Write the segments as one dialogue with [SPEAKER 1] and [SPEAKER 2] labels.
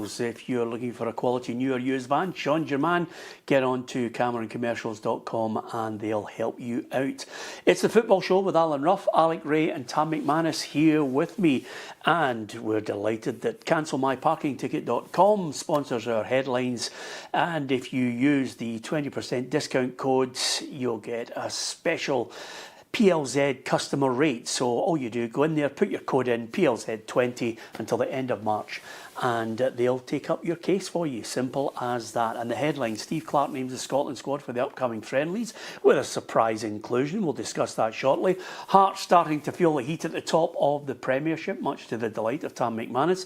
[SPEAKER 1] Commercials. If you're looking for a quality new or used van, Sean's your man. Get on to CancelMyParkingTicket.com and they'll help you out. It's the Football Show with Alan Rough, Alec Ray and Tam McManus here with me. And we're delighted that CancelMyParkingTicket.com sponsors our headlines. And if you use the 20% discount codes, you'll get a special PLZ customer rate. So all you do, go in there, put your code in, PLZ20 until the end of March, and they'll take up your case for you. Simple as that. And the headline, Steve Clarke names the Scotland squad for the upcoming friendlies with a surprise inclusion. We'll discuss that shortly. Hearts starting to feel the heat at the top of the Premiership, much to the delight of Tam McManus.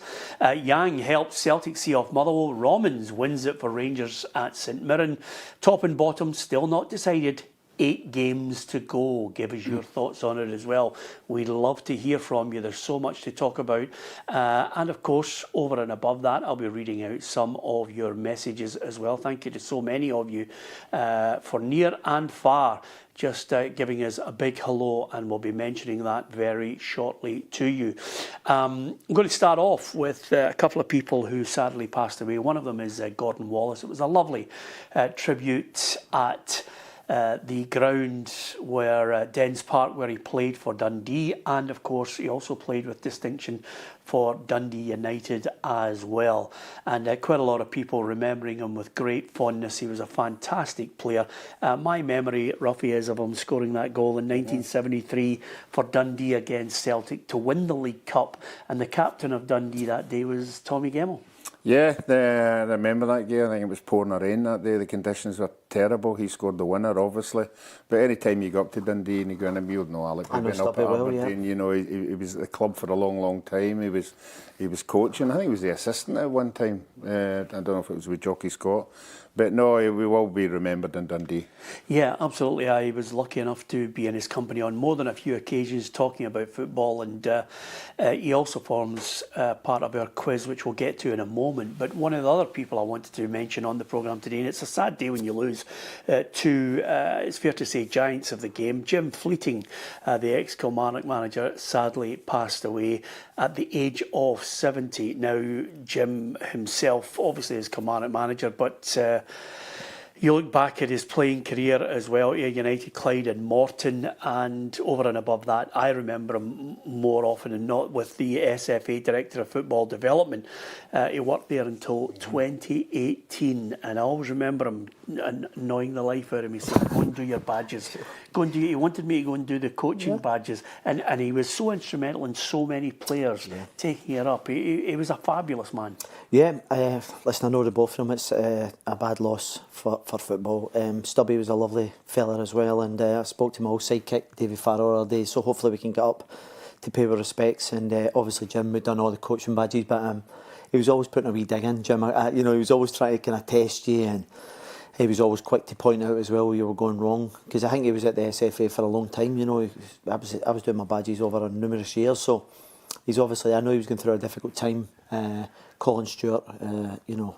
[SPEAKER 1] Yang helps Celtic see off Motherwell. Romans wins it for Rangers at St Mirren. Top and bottom still not decided. 8 games to go. Give us your thoughts on it as well. We'd love to hear from you. There's so much to talk about. And of course, over and above that, I'll be reading out some of your messages as well. Thank you to so many of you for near and far, just giving us a big hello, and we'll be mentioning that very shortly to you. I'm going to start off with a couple of people who sadly passed away. One of them is Gordon Wallace. It was a lovely tribute at the ground where Dens Park, where he played for Dundee, and of course he also played with distinction for Dundee United as well. And quite a lot of people remembering him with great fondness. He was a fantastic player. My memory, Roughie, is of him scoring that goal in 1973 for Dundee against Celtic to win the League Cup, and the captain of Dundee that day was Tommy Gemmell.
[SPEAKER 2] Yeah, I remember that game. I think it was pouring rain that day. The conditions were terrible. He scored the winner, obviously. But any time you go up to Dundee and you go in, and you would know Alec, we've been up at Aberdeen. You know, he was at the club for a long, long time. He was coaching. I think he was the assistant at one time. I don't know if it was with Jockey Scott. But no, we will be remembered in Dundee.
[SPEAKER 1] Yeah, absolutely. I was lucky enough to be in his company on more than a few occasions talking about football, and he also forms part of our quiz, which we'll get to in a moment. But one of the other people I wanted to mention on the programme today, and it's a sad day when you lose to, it's fair to say, giants of the game. Jim Fleeting, the ex-Kilmarnock manager, sadly passed away at the age of 70. Now, Jim himself obviously is Kilmarnock manager, but you look back at his playing career as well, United, Clyde and Morton, and over and above that, I remember him more often than not with the SFA, Director of Football Development. He worked there until 2018, and I always remember him annoying the life out of me, saying, go and do your badges. He wanted me to go and do the coaching badges, and he was so instrumental in so many players taking it up. He was a fabulous man.
[SPEAKER 3] Yeah, listen, I know the both of them. It's a bad loss for football. Stubby was a lovely fella as well, and I spoke to my old sidekick, David Farrow, the other day, so hopefully we can get up to pay our respects. And obviously Jim had done all the coaching badges, but he was always putting a wee dig in, Jim. You know, he was always trying to kind of test you, and he was always quick to point out as well where you were going wrong, because I think he was at the SFA for a long time. You know, I was doing my badges over numerous years, so he's obviously, I know he was going through a difficult time. Colin Stewart, you know,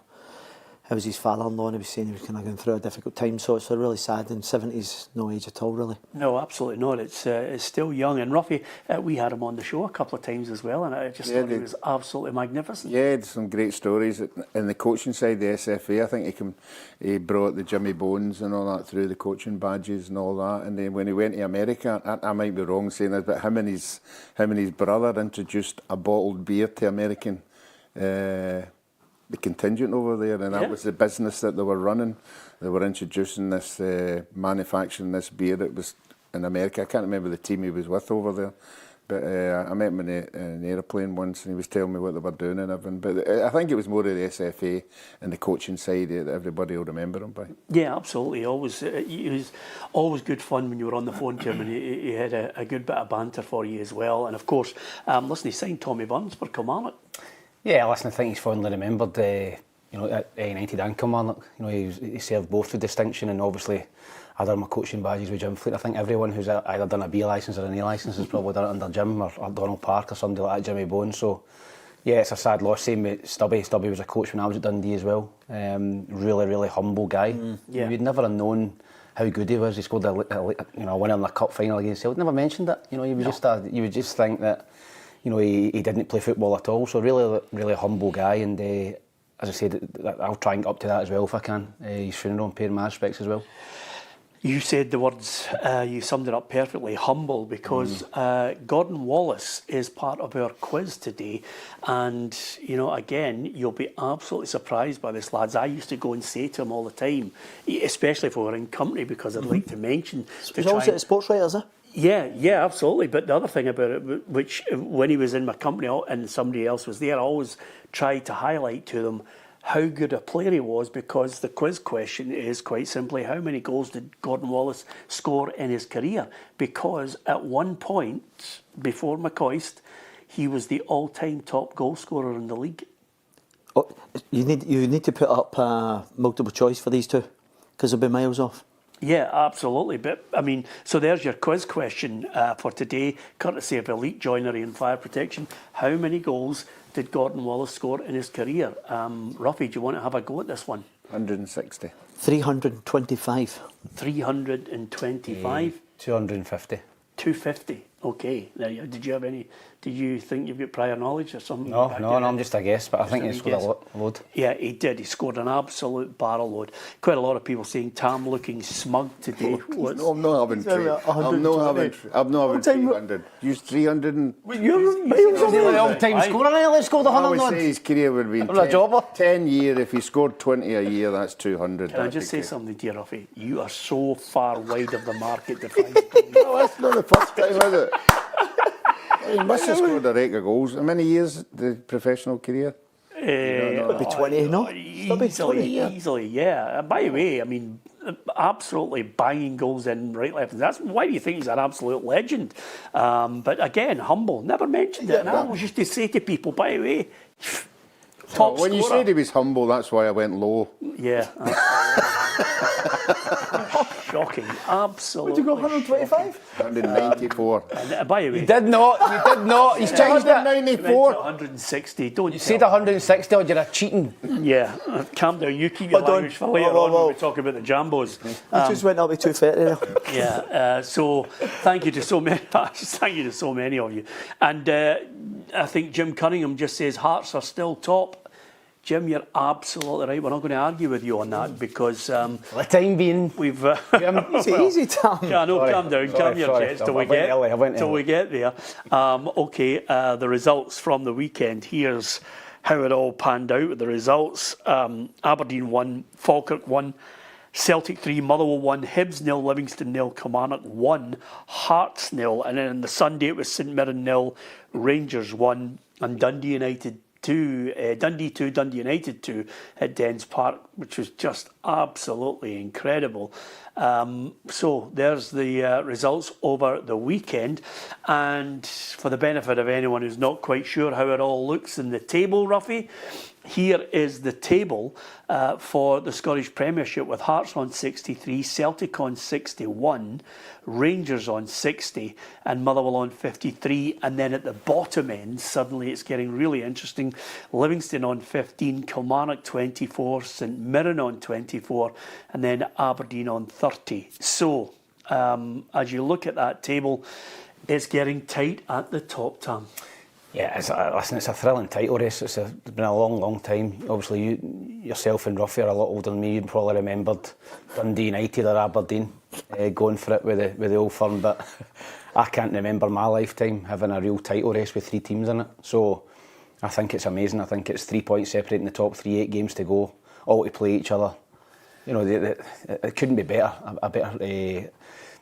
[SPEAKER 3] I was his father-in-law, and he was saying he was kind of going through a difficult time, so it's really sad. And 70's no age at all, really.
[SPEAKER 1] No, absolutely not. It's still young. And Roughie, we had him on the show a couple of times as well, and I just thought he was absolutely magnificent.
[SPEAKER 2] Yeah, had some great stories. In the coaching side, the SFA, I think he brought the Jimmy Bones and all that through, the coaching badges and all that. And then when he went to America, I might be wrong saying this, but him and his brother introduced a bottled beer to American the contingent over there, and that was the business that they were running. They were introducing this, manufacturing this beer. It was in America. I can't remember the team he was with over there, but I met him in an aeroplane once, and he was telling me what they were doing and everything. But I think it was more of the SFA and the coaching side that everybody will remember him by.
[SPEAKER 1] Yeah, absolutely. Always, it was always good fun when you were on the phone to him, and he had a good bit of banter for you as well. And of course, listen, he signed Tommy Burns for Kilmarnock.
[SPEAKER 4] Yeah, listen, I think he's fondly remembered, you know, at United and Kilmarnock. You know, he served both with distinction, and obviously I done my coaching badges with Jim Fleet. I think everyone who's either done a B licence or an A licence has probably done it under Jim or Donald Park or somebody like that, Jimmy Bones. So yeah, it's a sad loss. Same with Stubby. Stubby was a coach when I was at Dundee as well. Really, really humble guy. You'd never have known how good he was. He scored a winner in the cup final against Celtic. Never mentioned it. You know, you would just think that, you know, he didn't play football at all. So really, really humble guy, and as I said, I'll try and get up to that as well if I can. His funeral and paying my respects as well.
[SPEAKER 1] You said the words, you summed it up perfectly, humble, because Gordon Wallace is part of our quiz today. And, you know, again, you'll be absolutely surprised by this, lads. I used to go and say to him all the time, especially if we were in company, because I'd like to mention...
[SPEAKER 3] He's also a sports writer, is he?
[SPEAKER 1] Yeah, absolutely. But the other thing about it, which when he was in my company and somebody else was there, I always tried to highlight to them how good a player he was, because the quiz question is quite simply, how many goals did Gordon Wallace score in his career? Because at one point, before McCoist, he was the all-time top goal scorer in the league.
[SPEAKER 3] Oh, you need to put up multiple choice for these two, because they'll be miles off.
[SPEAKER 1] Yeah, absolutely. But, I mean, so there's your quiz question for today, courtesy of Elite Joinery and Fire Protection. How many goals did Gordon Wallace score in his career? Roughie, do you want to have a go at this one?
[SPEAKER 2] 160.
[SPEAKER 3] 325.
[SPEAKER 1] 325?
[SPEAKER 4] 250.
[SPEAKER 1] 250. Okay. Now, did you think you've got prior knowledge or something?
[SPEAKER 4] No, I'm just a guess, but I think he scored a load.
[SPEAKER 1] Yeah, he did. He scored an absolute barrel load. Quite a lot of people saying Tam looking smug today.
[SPEAKER 2] No, I'm not having 300. Use 300 and...
[SPEAKER 1] You're
[SPEAKER 4] He's the all-time scorer. Let's score the
[SPEAKER 2] I would
[SPEAKER 4] 100.
[SPEAKER 2] say his career would have
[SPEAKER 4] a jobber.
[SPEAKER 2] been 10 year. If he scored 20 a year, that's 200.
[SPEAKER 1] Can I just say something to you, Roughie? You are so far wide of the market to find.
[SPEAKER 2] No, that's not the first time, is it? He must have scored a rake of goals. How many years, the professional career?
[SPEAKER 3] It'll be 20, no? It'll be 20,
[SPEAKER 1] Easily, yeah. By the way, I mean, absolutely banging goals in right, left. That's why do you think he's an absolute legend? But again, humble. Never mentioned it. And I always used to say to people, by the way, top
[SPEAKER 2] when
[SPEAKER 1] scorer.
[SPEAKER 2] you said he was humble, that's why I went low.
[SPEAKER 1] Yeah. Shocking. Absolutely.
[SPEAKER 3] Would you go 125?
[SPEAKER 2] 194.
[SPEAKER 1] And, by the way,
[SPEAKER 4] You did not. He's changed it.
[SPEAKER 2] 194.
[SPEAKER 1] 160. Don't
[SPEAKER 4] You said 160 or you're a cheating.
[SPEAKER 1] Yeah, calm down. You keep your
[SPEAKER 3] Hold on.
[SPEAKER 1] language for later on when we talk about the Jambos.
[SPEAKER 3] He just went up to 230 there.
[SPEAKER 1] Yeah. So thank you to so many. Thank you to so many of you. And I think Jim Cunningham just says Hearts are still top. Jim, you're absolutely right. We're not going to argue with you on that because
[SPEAKER 4] For the time being,
[SPEAKER 1] we've.
[SPEAKER 3] Easy, Tam.
[SPEAKER 1] Yeah, no, calm down, calm your jets till we get there. Okay, the results from the weekend. Here's how it all panned out with the results. Aberdeen 1, Falkirk 1, Celtic 3, Motherwell 1, Hibs 0, Livingston 0, Kilmarnock 1, Hearts 0, and then on the Sunday it was St Mirren 0, Rangers 1, and Dundee United 2, Dundee 2, Dundee United 2 at Dens Park, which was just absolutely incredible. So there's the results over the weekend. And for the benefit of anyone who's not quite sure how it all looks in the table, Roughie, here is the table for the Scottish Premiership with Hearts on 63, Celtic on 61, Rangers on 60 and Motherwell on 53. And then at the bottom end, suddenly it's getting really interesting. Livingston on 15, Kilmarnock 24, St Mirren on 24 and then Aberdeen on 30. So as you look at that table, it's getting tight at the top, Tam.
[SPEAKER 4] Yeah, it's a thrilling title race. It's been a long time. Obviously, you yourself and Roughie are a lot older than me. You probably remembered Dundee United or Aberdeen going for it with the old firm. But I can't remember my lifetime having a real title race with 3 teams in it. So I think it's amazing. I think it's 3 points separating the top 3, 8 games to go, all to play each other. You know, it couldn't be better. A better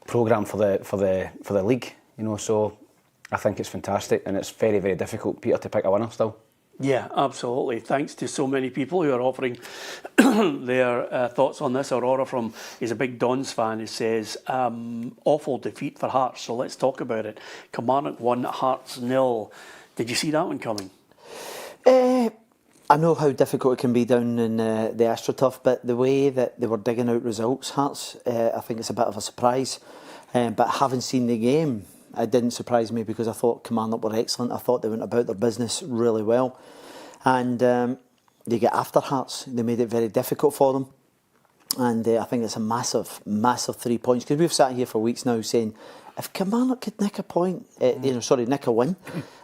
[SPEAKER 4] programme for the league. You know, so. I think it's fantastic and it's very, very difficult, Peter, to pick a winner still.
[SPEAKER 1] Yeah, absolutely. Thanks to so many people who are offering their thoughts on this. Aurora is a big Dons fan who says, awful defeat for Hearts, so let's talk about it. Kilmarnock 1, Hearts 0. Did you see that one coming?
[SPEAKER 3] I know how difficult it can be down in the AstroTurf, but the way that they were digging out results, Hearts, I think it's a bit of a surprise. But having seen the game, it didn't surprise me because I thought Kilmarnock were excellent. I thought they went about their business really well. And they get after Hearts. They made it very difficult for them. And I think it's a massive 3 points. Because we've sat here for weeks now saying, if Kilmarnock could nick a point, nick a win,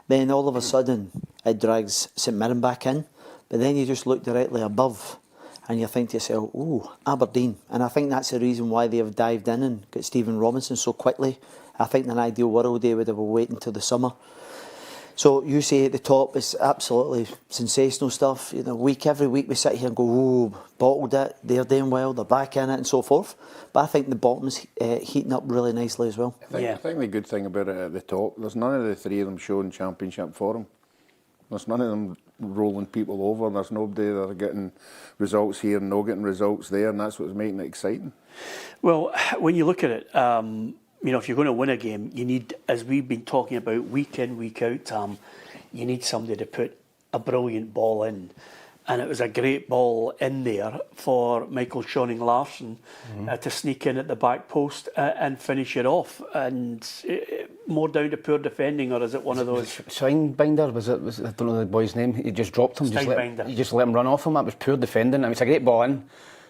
[SPEAKER 3] then all of a sudden it drags St Mirren back in. But then you just look directly above and you think to yourself, ooh, Aberdeen. And I think that's the reason why they have dived in and got Stephen Robinson so quickly. I think in an ideal world they would have been waiting till the summer. So you say at the top, it's absolutely sensational stuff. You know, every week we sit here and go, ooh, bottled it, they're doing well, they're back in it and so forth. But I think the bottom's heating up really nicely as well.
[SPEAKER 2] I think the good thing about it at the top, there's none of the three of them showing championship form. There's none of them rolling people over. There's nobody that are getting results here and no getting results there, and that's what's making it exciting.
[SPEAKER 1] Well, when you look at it, you know, if you're going to win a game, you need, as we've been talking about week in, week out, Tam, you need somebody to put a brilliant ball in. And it was a great ball in there for Michael Schoening-Larsen to sneak in at the back post and finish it off. And more down to poor defending, or is it one of those?
[SPEAKER 4] Steinbinder, was it? I don't know the boy's name. He just dropped him. You just let him run off him. That was poor defending. I mean, it's a great ball in,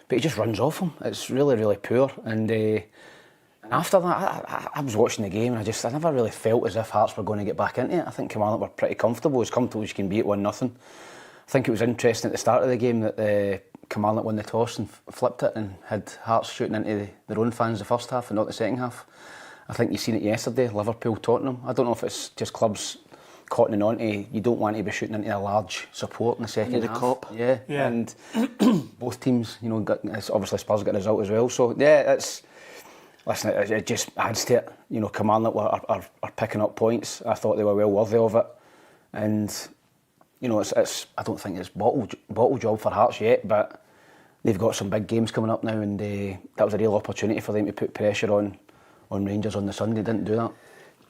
[SPEAKER 4] but he just runs off him. It's really, really poor. And after that, I was watching the game and I never really felt as if Hearts were going to get back into it. I think Kilmarnock were pretty comfortable as you can be at 1-0. I think it was interesting at the start of the game that Kilmarnock won the toss and flipped it and had Hearts shooting into their own fans the first half and not the second half. I think you've seen it yesterday, Liverpool, Tottenham. I don't know if it's just clubs cottoning on to, you don't want to be shooting into a large support in the second half.
[SPEAKER 3] The cop.
[SPEAKER 4] Yeah, and both teams, you know, obviously Spurs got a result as well. So yeah, listen, it just adds to it. You know, Kilmarnock are picking up points. I thought they were well worthy of it. And, you know, it's I don't think it's bottle job for Hearts yet, but they've got some big games coming up now, and that was a real opportunity for them to put pressure on Rangers on the Sunday. They didn't do that.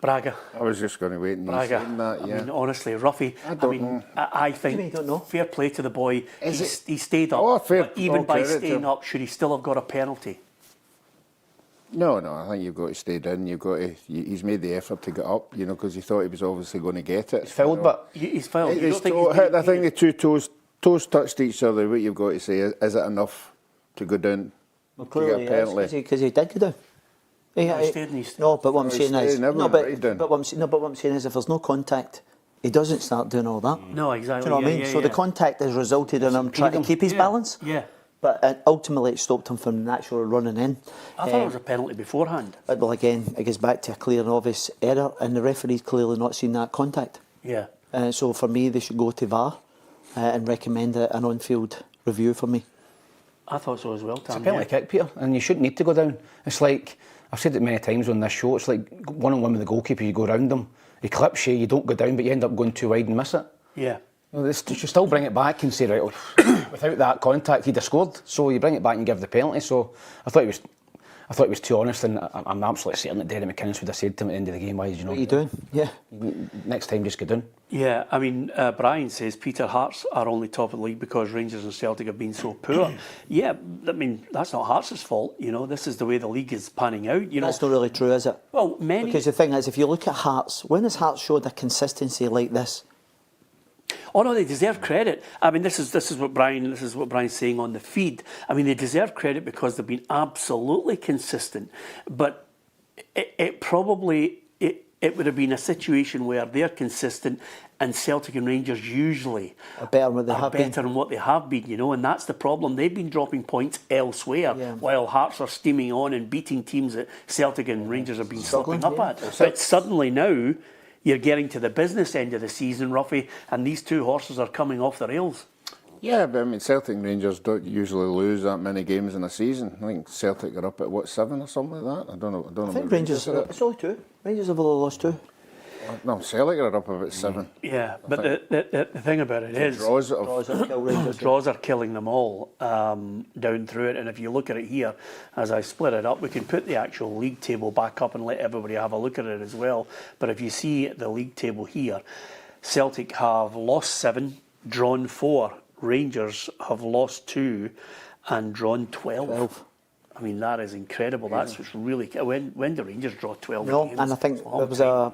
[SPEAKER 1] Braga.
[SPEAKER 2] I was just going to wait and
[SPEAKER 1] Braga.
[SPEAKER 2] that, yeah.
[SPEAKER 1] I mean, honestly, Roughie. I think
[SPEAKER 3] don't know.
[SPEAKER 1] fair play to the boy. He stayed up.
[SPEAKER 2] Oh, fair.
[SPEAKER 1] But even by
[SPEAKER 2] credit
[SPEAKER 1] staying up, should he still have got a penalty?
[SPEAKER 2] No, I think you've got to stay down. He's made the effort to get up, you know, because he thought he was obviously going to get it.
[SPEAKER 4] He's fouled, but
[SPEAKER 1] He's fouled.
[SPEAKER 2] I think the two toes touched each other. What you've got to say is it enough to go down?
[SPEAKER 3] Well, clearly,
[SPEAKER 2] to get a penalty?
[SPEAKER 3] because he did go down. No, but what I'm saying is, but what I'm saying is, if there's no contact, he doesn't start doing all that.
[SPEAKER 1] No, exactly.
[SPEAKER 3] Do you know what I mean? So the contact has resulted in him trying to keep his balance.
[SPEAKER 1] Yeah.
[SPEAKER 3] But ultimately, it stopped him from naturally running in.
[SPEAKER 1] I thought it was a penalty beforehand.
[SPEAKER 3] Well, again, it goes back to a clear and obvious error, and the referee's clearly not seen that contact.
[SPEAKER 1] Yeah.
[SPEAKER 3] So for me, they should go to VAR and recommend an on-field review for me.
[SPEAKER 1] I thought so as well, Tam.
[SPEAKER 4] it's a penalty kick, Peter, and you shouldn't need to go down. It's like, I've said it many times on this show, it's like one-on-one with the goalkeeper, you go round him, he clips you, you don't go down, but you end up going too wide and miss it.
[SPEAKER 1] Yeah.
[SPEAKER 4] Well, you should still bring it back and say, right, without that contact, he'd have scored. So you bring it back and give the penalty. So I thought he was too honest, and I'm absolutely certain that Derek McManus would have said to him at the end of the game, why did you know?
[SPEAKER 3] What are you doing? Yeah.
[SPEAKER 4] Next time, just go down.
[SPEAKER 1] Yeah, I mean, Brian says Peter, Hearts are only top of the league because Rangers and Celtic have been so poor. Yeah, I mean, that's not Hearts' fault. You know, this is the way the league is panning out. You know,
[SPEAKER 3] That's not really true, is it?
[SPEAKER 1] Well,
[SPEAKER 3] Because the thing is, if you look at Hearts, when has Hearts showed a consistency like this?
[SPEAKER 1] Oh no, they deserve credit. I mean, this is what Brian's saying on the feed. I mean, they deserve credit because they've been absolutely consistent. But it probably would have been a situation where they're consistent and Celtic and Rangers usually
[SPEAKER 3] Are better
[SPEAKER 1] than what they have been, you know, and that's the problem. They've been dropping points elsewhere while Hearts are steaming on and beating teams that Celtic and Rangers have been slipping up at. But suddenly now, you're getting to the business end of the season, Roughie, and these two horses are coming off the rails.
[SPEAKER 2] Yeah, but I mean, Celtic and Rangers don't usually lose that many games in a season. I think Celtic are up at 7 or something like that. I don't know.
[SPEAKER 3] I think Rangers are it's only 2. Rangers have only lost 2.
[SPEAKER 2] No, Celtic are up about 7.
[SPEAKER 1] Yeah, but the thing about it is
[SPEAKER 3] The
[SPEAKER 1] draws are killing them all down through it. And if you look at it here, as I split it up, we can put the actual league table back up and let everybody have a look at it as well. But if you see the league table here, Celtic have lost 7, drawn 4. Rangers have lost 2 and drawn 12. I mean, that is incredible. That's what's really... When the Rangers draw 12 games...
[SPEAKER 3] and I think there was a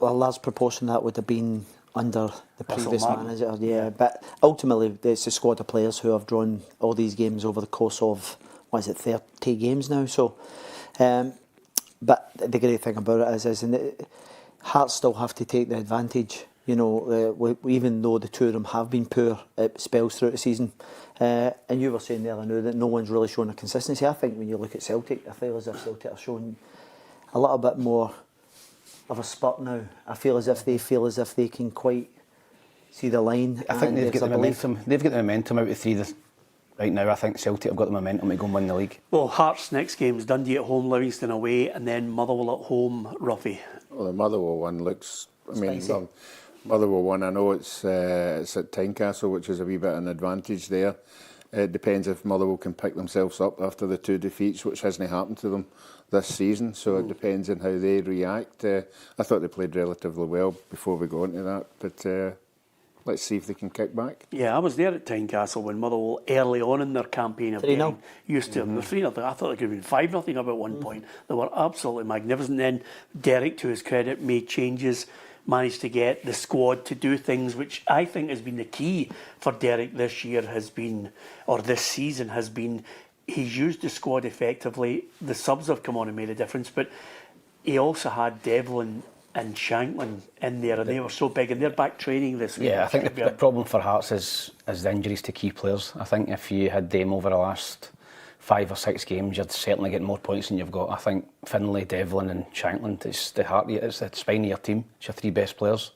[SPEAKER 3] large proportion that would have been under the previous manager. Yeah, but ultimately, it's a squad of players who have drawn all these games over the course of, 30 games now. So, but the great thing about it is Hearts still have to take the advantage You know, even though the two of them have been poor at spells throughout the season, and you were saying the other night that no one's really shown a consistency. I think when you look at Celtic, I feel as if Celtic are showing a little bit more of a spurt now. I feel as if they can quite see the line.
[SPEAKER 4] I think they've got the momentum. They've got the momentum out of three right now. I think Celtic have got the momentum to go and win the league.
[SPEAKER 1] Well, Hearts' next game is Dundee at home, Livingston away, and then Motherwell at home. Roughie.
[SPEAKER 2] Well, the Motherwell one looks. I mean, Motherwell one. I know it's at Tynecastle, which is a wee bit an advantage there. It depends if Motherwell can pick themselves up after the two defeats, which hasn't happened to them this season. So it depends on how they react. I thought they played relatively well before we go into that, but let's see if they can kick back.
[SPEAKER 1] Yeah, I was there at Tynecastle when Motherwell, early on in their campaign of getting used to them. They were 3-0. I thought they could have been 5-0 up at one point. They were absolutely magnificent. Then Derek, to his credit, made changes, managed to get the squad to do things, which I think has been the key for Derek this year, this season has been, he's used the squad effectively. The subs have come on and made a difference, but he also had Devlin and Shanklin in there, and they were so big, and they're back training this week.
[SPEAKER 4] Yeah, I think the problem for Hearts is the injuries to key players. I think if you had them over the last 5 or 6 games, you'd certainly get more points than you've got. I think Finlay, Devlin and Shanklin, it's the spine of your team. It's your 3 best players.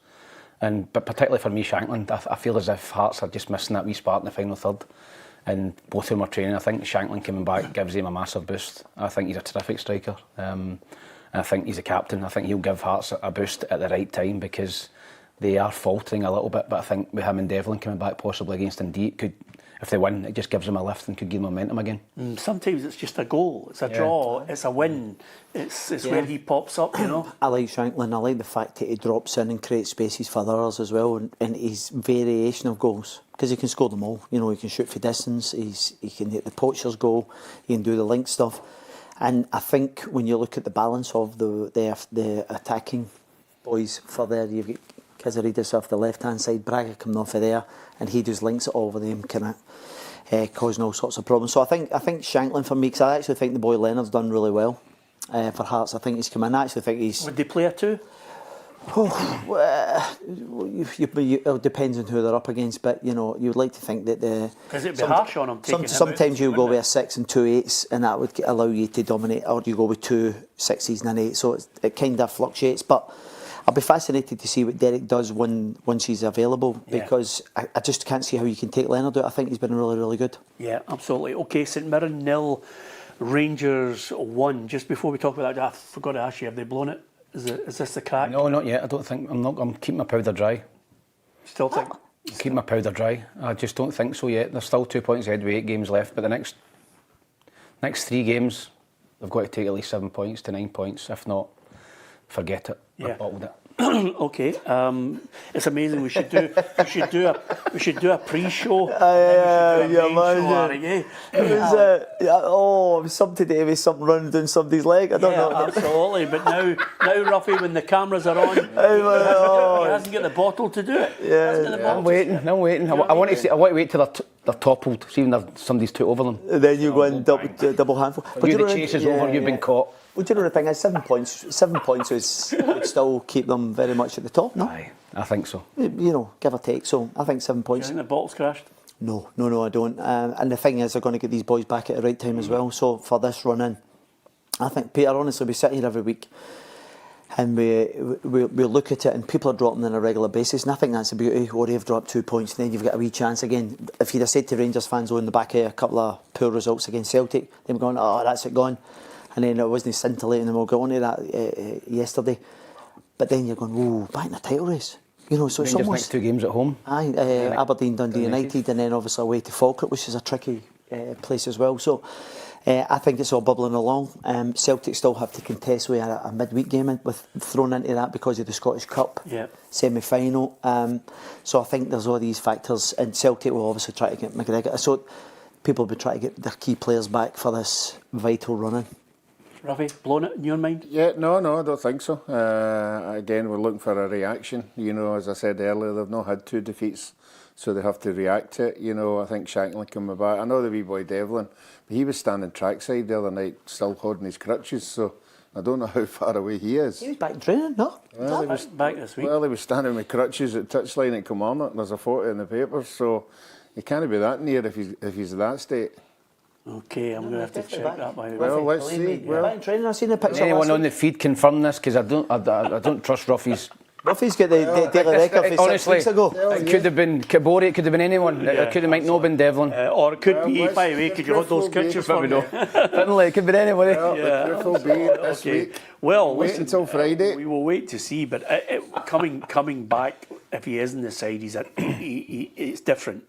[SPEAKER 4] But particularly for me, Shanklin, I feel as if Hearts are just missing that wee spark in the final third. And both of them are training. I think Shanklin coming back gives him a massive boost. I think he's a terrific striker. I think he's a captain. I think he'll give Hearts a boost at the right time because they are faltering a little bit. But I think with him and Devlin coming back possibly against Dundee, it could, if they win, it just gives them a lift and could give them momentum again.
[SPEAKER 1] Sometimes it's just a goal, it's a draw, it's a win. It's where he pops up, you know.
[SPEAKER 3] I like Shanklin. I like the fact that he drops in and creates spaces for others as well, and his variation of goals, because he can score them all. You know, he can shoot for distance. He can hit the poacher's goal. He can do the link stuff. And I think when you look at the balance of the attacking boys for there, you've got Kizarides off the left-hand side, Braga coming off of there, and he does links it all with them, kind of causing all sorts of problems. So I think Shanklin for me, because I actually think the boy Leonard's done really well for Hearts. I think he's come in. I actually think he's...
[SPEAKER 1] Would they play a 2?
[SPEAKER 3] It depends on who they're up against, but you know, you'd like to think that
[SPEAKER 1] because it'd be harsh on them.
[SPEAKER 3] Sometimes you go with a 6 and 2 8s, and that would allow you to dominate, or you go with 2 6s and an 8. So it kind of fluctuates, but I'll be fascinated to see what Derek does once he's available, because I just can't see how you can take Leonard out. I think he's been really, really good.
[SPEAKER 1] Yeah, absolutely. Okay, St Mirren 0, Rangers 1. Just before we talk about that, I forgot to ask you, have they blown it? Is this the crack?
[SPEAKER 4] No, not yet. I don't think. I'm keeping my powder dry.
[SPEAKER 1] Still think?
[SPEAKER 4] Keep my powder dry. I just don't think so yet. There's still 2 points ahead with 8 games left, but the next 3 games, they've got to take at least 7 points to 9 points. If not, forget it. I've bottled it.
[SPEAKER 1] Okay, it's amazing. We should do a pre-show.
[SPEAKER 3] Something to do with something running down somebody's leg. I don't know.
[SPEAKER 1] Absolutely. But now, Roughie, when the cameras are on, he hasn't got the bottle to do it.
[SPEAKER 4] I'm waiting. I want to wait till they're toppled, see when somebody's took over them.
[SPEAKER 3] And then you go in double handful.
[SPEAKER 4] But the chase is over. You've been caught.
[SPEAKER 3] Well, do you know the thing is, 7 points. 7 points would still keep them very much at the top, no?
[SPEAKER 4] Aye, I think so.
[SPEAKER 3] You know, give or take. So I think 7 points.
[SPEAKER 1] Do you think the bottle's crashed?
[SPEAKER 3] No, I don't. And the thing is, they're going to get these boys back at the right time as well. So for this run in, I think, Peter, honestly, we sit here every week and we look at it, and people are dropping on a regular basis, and I think that's the beauty. Or they've dropped 2 points, and then you've got a wee chance again. If you'd have said to Rangers fans on the back of a couple of poor results against Celtic, they'd be going, oh, that's it gone. And then it wasn't scintillating, and we'll get on to that yesterday. But then you're going, whoa, back in the title race. You know, so it's almost...
[SPEAKER 4] next 2 games at home.
[SPEAKER 3] Aye, Aberdeen, Dundee United, and then obviously away to Falkirk, which is a tricky place as well. So I think it's all bubbling along. Celtic still have to contest with a midweek game thrown into that because of the Scottish Cup semi-final. So I think there's all these factors, and Celtic will obviously try to get McGregor. So people will be trying to get their key players back for this vital run-in.
[SPEAKER 1] Roughie, blown it in your mind?
[SPEAKER 2] Yeah, no, I don't think so. Again, we're looking for a reaction. You know, as I said earlier, they've not had 2 defeats, so they have to react to it. You know, I think Shanklin coming back. I know the wee boy Devlin, but he was standing trackside the other night, still holding his crutches. So, I don't know how far away he is.
[SPEAKER 3] He was back in training, no?
[SPEAKER 2] Well, he was
[SPEAKER 1] back this week.
[SPEAKER 2] Well, he was standing with crutches at touchline at Kilmarnock. There's a photo in the papers, so he can't be that near if he's in that state.
[SPEAKER 1] Okay, I'm going to have to check that, by the way.
[SPEAKER 2] Well, let's see. Well,
[SPEAKER 3] Back in training, I've seen the picture.
[SPEAKER 4] Anyone on the feed confirm this? Because I don't trust Roughie's.
[SPEAKER 3] Roughie's got the daily record for 6
[SPEAKER 4] honestly,
[SPEAKER 3] weeks ago.
[SPEAKER 4] It could have been Kabori, it could have been anyone. It could have might not been Devlin.
[SPEAKER 1] Or it could be,
[SPEAKER 2] let's-
[SPEAKER 1] by the way, could you hold those crutches for me?
[SPEAKER 4] Finally, it could have been anybody.
[SPEAKER 2] well, the proof will be this week.
[SPEAKER 1] Well,
[SPEAKER 2] Wait
[SPEAKER 1] listen,
[SPEAKER 2] until Friday.
[SPEAKER 1] We will wait to see, but coming back, if he is in the side, it's different.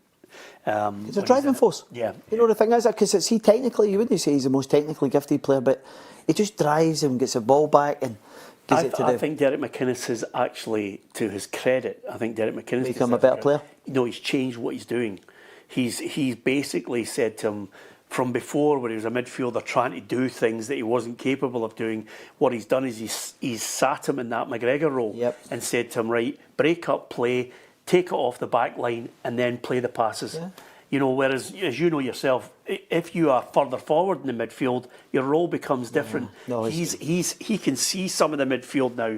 [SPEAKER 3] He's a driving force.
[SPEAKER 1] Yeah.
[SPEAKER 3] You know, the thing is, because it's he technically, you wouldn't say he's the most technically gifted player, but he just drives and gets the ball back and gives it to
[SPEAKER 1] I think Derek McInnes has actually, to his credit, I think Derek McInnes
[SPEAKER 3] Become a better player?
[SPEAKER 1] No, he's changed what he's doing. He's basically said to him, from before, when he was a midfielder trying to do things that he wasn't capable of doing, what he's done is he's sat him in that McGregor role and said to him, right, break up play, take it off the back line and then play the passes.
[SPEAKER 3] Yeah.
[SPEAKER 1] You know, whereas, as you know yourself, if you are further forward in the midfield, your role becomes different.
[SPEAKER 3] No,
[SPEAKER 1] he can see some of the midfield now,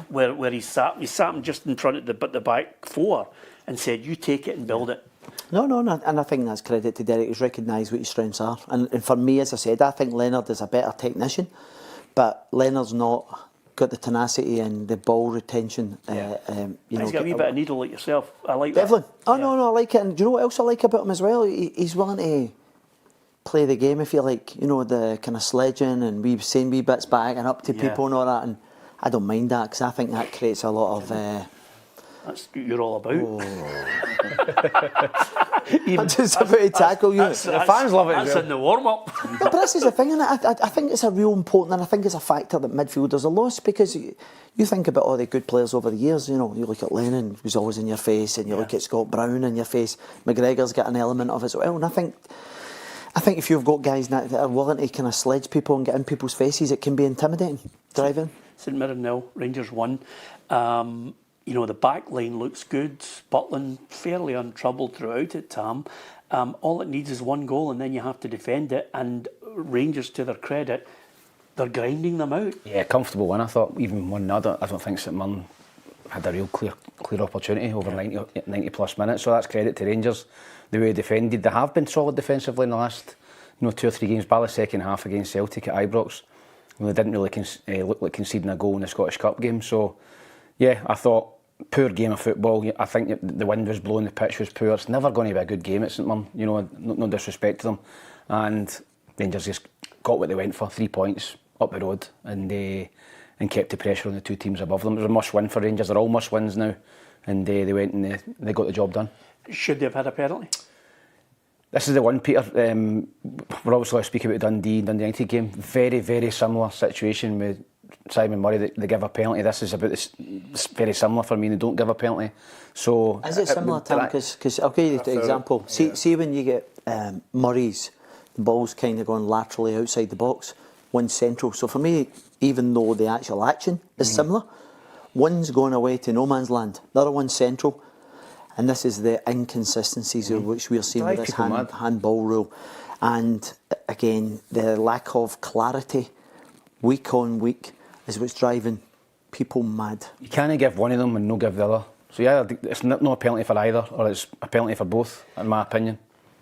[SPEAKER 1] where he sat him just in front of the back four and said, you take it and build it.
[SPEAKER 3] No, and I think that's credit to Derek. He's recognised what his strengths are. And for me, as I said, I think Leonard is a better technician, but Leonard's not got the tenacity and the ball retention.
[SPEAKER 1] He's got a wee bit of needle like yourself. I like
[SPEAKER 3] Devlin.
[SPEAKER 1] that.
[SPEAKER 3] Oh, no, I like it. And do you know what else I like about him as well? He's willing to play the game, if you like. You know, the kind of sledging and saying wee bits back and up to people and all that. And I don't mind that because I think that creates a lot of...
[SPEAKER 1] That's what you're all about.
[SPEAKER 3] I'm just about to tackle you.
[SPEAKER 4] The fans love it as
[SPEAKER 1] That's
[SPEAKER 4] well.
[SPEAKER 1] in the warm-up.
[SPEAKER 3] But this is the thing, and I think it's a real important, and I think it's a factor that midfielders are lost because you think about all the good players over the years. You know, you look at Lennon, who's always in your face, and you look at Scott Brown in your face. McGregor's got an element of it as well, and I think if you've got guys that are willing to kind of sledge people and get in people's faces, it can be intimidating. Driving.
[SPEAKER 1] St Mirren 0, Rangers 1. You know, the back line looks good. Butland fairly untroubled throughout it, Tam. All it needs is one goal and then you have to defend it. And Rangers, to their credit, they're grinding them out.
[SPEAKER 4] Yeah, comfortable win. I thought even 1-0. I don't think St Mirren had a real clear opportunity over 90 plus minutes. So that's credit to Rangers. The way they defended, they have been solid defensively in the last 2 or 3 games. By the second half against Celtic at Ibrox, they didn't really look like conceding a goal in the Scottish Cup game. So yeah, I thought poor game of football. I think the wind was blowing, the pitch was poor. It's never going to be a good game at St Mirren. You know, no disrespect to them. And Rangers just got what they went for, 3 points up the road, and kept the pressure on the two teams above them. It was a must-win for Rangers. They're all must-wins now, and they went and they got the job done.
[SPEAKER 1] Should they have had a penalty?
[SPEAKER 4] This is the one, Peter. We're obviously speaking about Dundee United game. Very, very similar situation with Simon Murray. They give a penalty. This is about this very similar for me. They don't give a penalty. So
[SPEAKER 3] is it similar, Tam? Because I'll give you the example. See when you get Murray's, the ball's kind of going laterally outside the box. One's central. So for me, even though the actual action is similar, one's going away to no man's land. The other one's central. And this is the inconsistencies of which we're seeing with this handball rule. And again, the lack of clarity week on week is what's driving people mad.
[SPEAKER 4] You can't give one of them and no give the other. So yeah, it's not a penalty for either, or it's a penalty for both, in my opinion.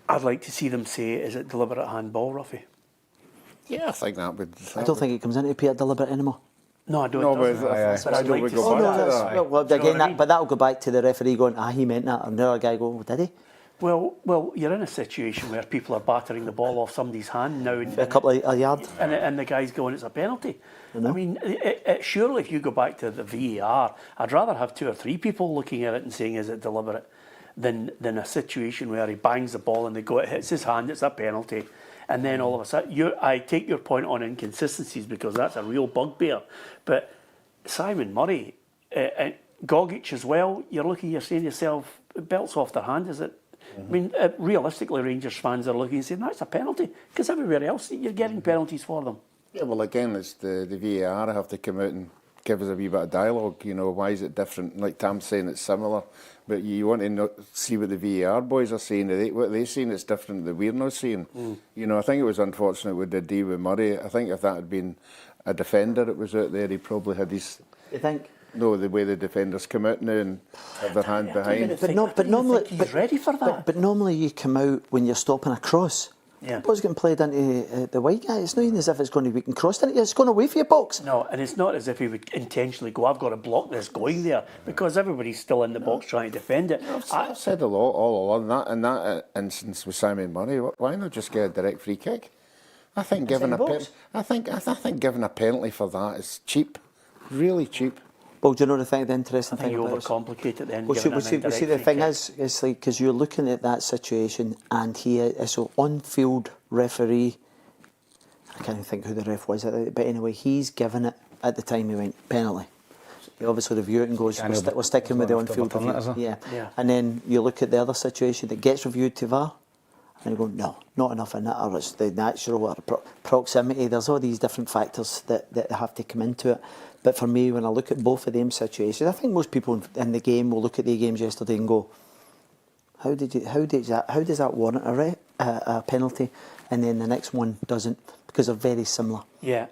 [SPEAKER 1] I'd like to see them say, is it deliberate handball, Roughie?
[SPEAKER 2] Yeah, I think that would...
[SPEAKER 3] I don't think it comes into Peter deliberate anymore.
[SPEAKER 1] No, I don't.
[SPEAKER 2] No, but
[SPEAKER 1] I'd
[SPEAKER 2] don't
[SPEAKER 1] like
[SPEAKER 2] we
[SPEAKER 1] to
[SPEAKER 2] go
[SPEAKER 1] see
[SPEAKER 2] back
[SPEAKER 1] that.
[SPEAKER 2] to that?
[SPEAKER 3] Well,
[SPEAKER 1] Do you know
[SPEAKER 3] again,
[SPEAKER 1] what I mean?
[SPEAKER 3] but that'll go back to the referee going, he meant that, and the other guy going, did he?
[SPEAKER 1] Well, you're in a situation where people are battering the ball off somebody's hand now,
[SPEAKER 3] A couple of a yard.
[SPEAKER 1] and the guy's going, it's a penalty. I mean, surely if you go back to the VAR, I'd rather have 2 or 3 people looking at it and saying, is it deliberate, than a situation where he bangs the ball and they go, it hits his hand, it's a penalty. And then all of a sudden, I take your point on inconsistencies because that's a real bugbear. But Simon Murray, Gogic as well, you're saying to yourself, belts off their hand, is it? I mean, realistically, Rangers fans are looking and saying, that's a penalty, because everywhere else you're getting penalties for them.
[SPEAKER 2] Yeah, well, again, it's the VAR have to come out and give us a wee bit of dialogue. You know, why is it different? Like Tam's saying, it's similar, but you want to see what the VAR boys are saying. What they're saying is different that we're not seeing. You know, I think it was unfortunate with the deal with Murray. I think if that had been a defender that was out there, he probably had his.
[SPEAKER 3] You think?
[SPEAKER 2] No, the way the defenders come out now and have their hand behind.
[SPEAKER 3] But normally,
[SPEAKER 1] he's ready for that.
[SPEAKER 3] But normally you come out when you're stopping a cross.
[SPEAKER 1] Yeah.
[SPEAKER 3] The ball's getting played into the white guy. It's not even as if it's going to be crossed into you. It's going away for your box.
[SPEAKER 1] No, and it's not as if he would intentionally go, I've got to block this going there, because everybody's still in the box trying to defend it.
[SPEAKER 2] I've said a lot all along that. In that instance with Simon Murray, why not just get a direct free kick? I think giving I think giving a penalty for that is cheap, really cheap.
[SPEAKER 3] Well, do you know the interesting
[SPEAKER 1] I think
[SPEAKER 3] thing
[SPEAKER 1] you
[SPEAKER 3] about
[SPEAKER 1] overcomplicate it then.
[SPEAKER 3] Well, see, the thing is, it's like, because you're looking at that situation, and he is so on-field referee. I can't even think who the ref was, but anyway, he's given it at the time he went penalty. He obviously review it and goes, we're sticking with the on-field review. Yeah. And then you look at the other situation that gets reviewed to VAR, and you go, no, not enough in that, or it's the natural or proximity. There's all these different factors that have to come into it. But for me, when I look at both of them situations, I think most people in the game will look at the games yesterday and go, how does that warrant a penalty, and then the next one doesn't, because they're very similar.
[SPEAKER 1] Yeah.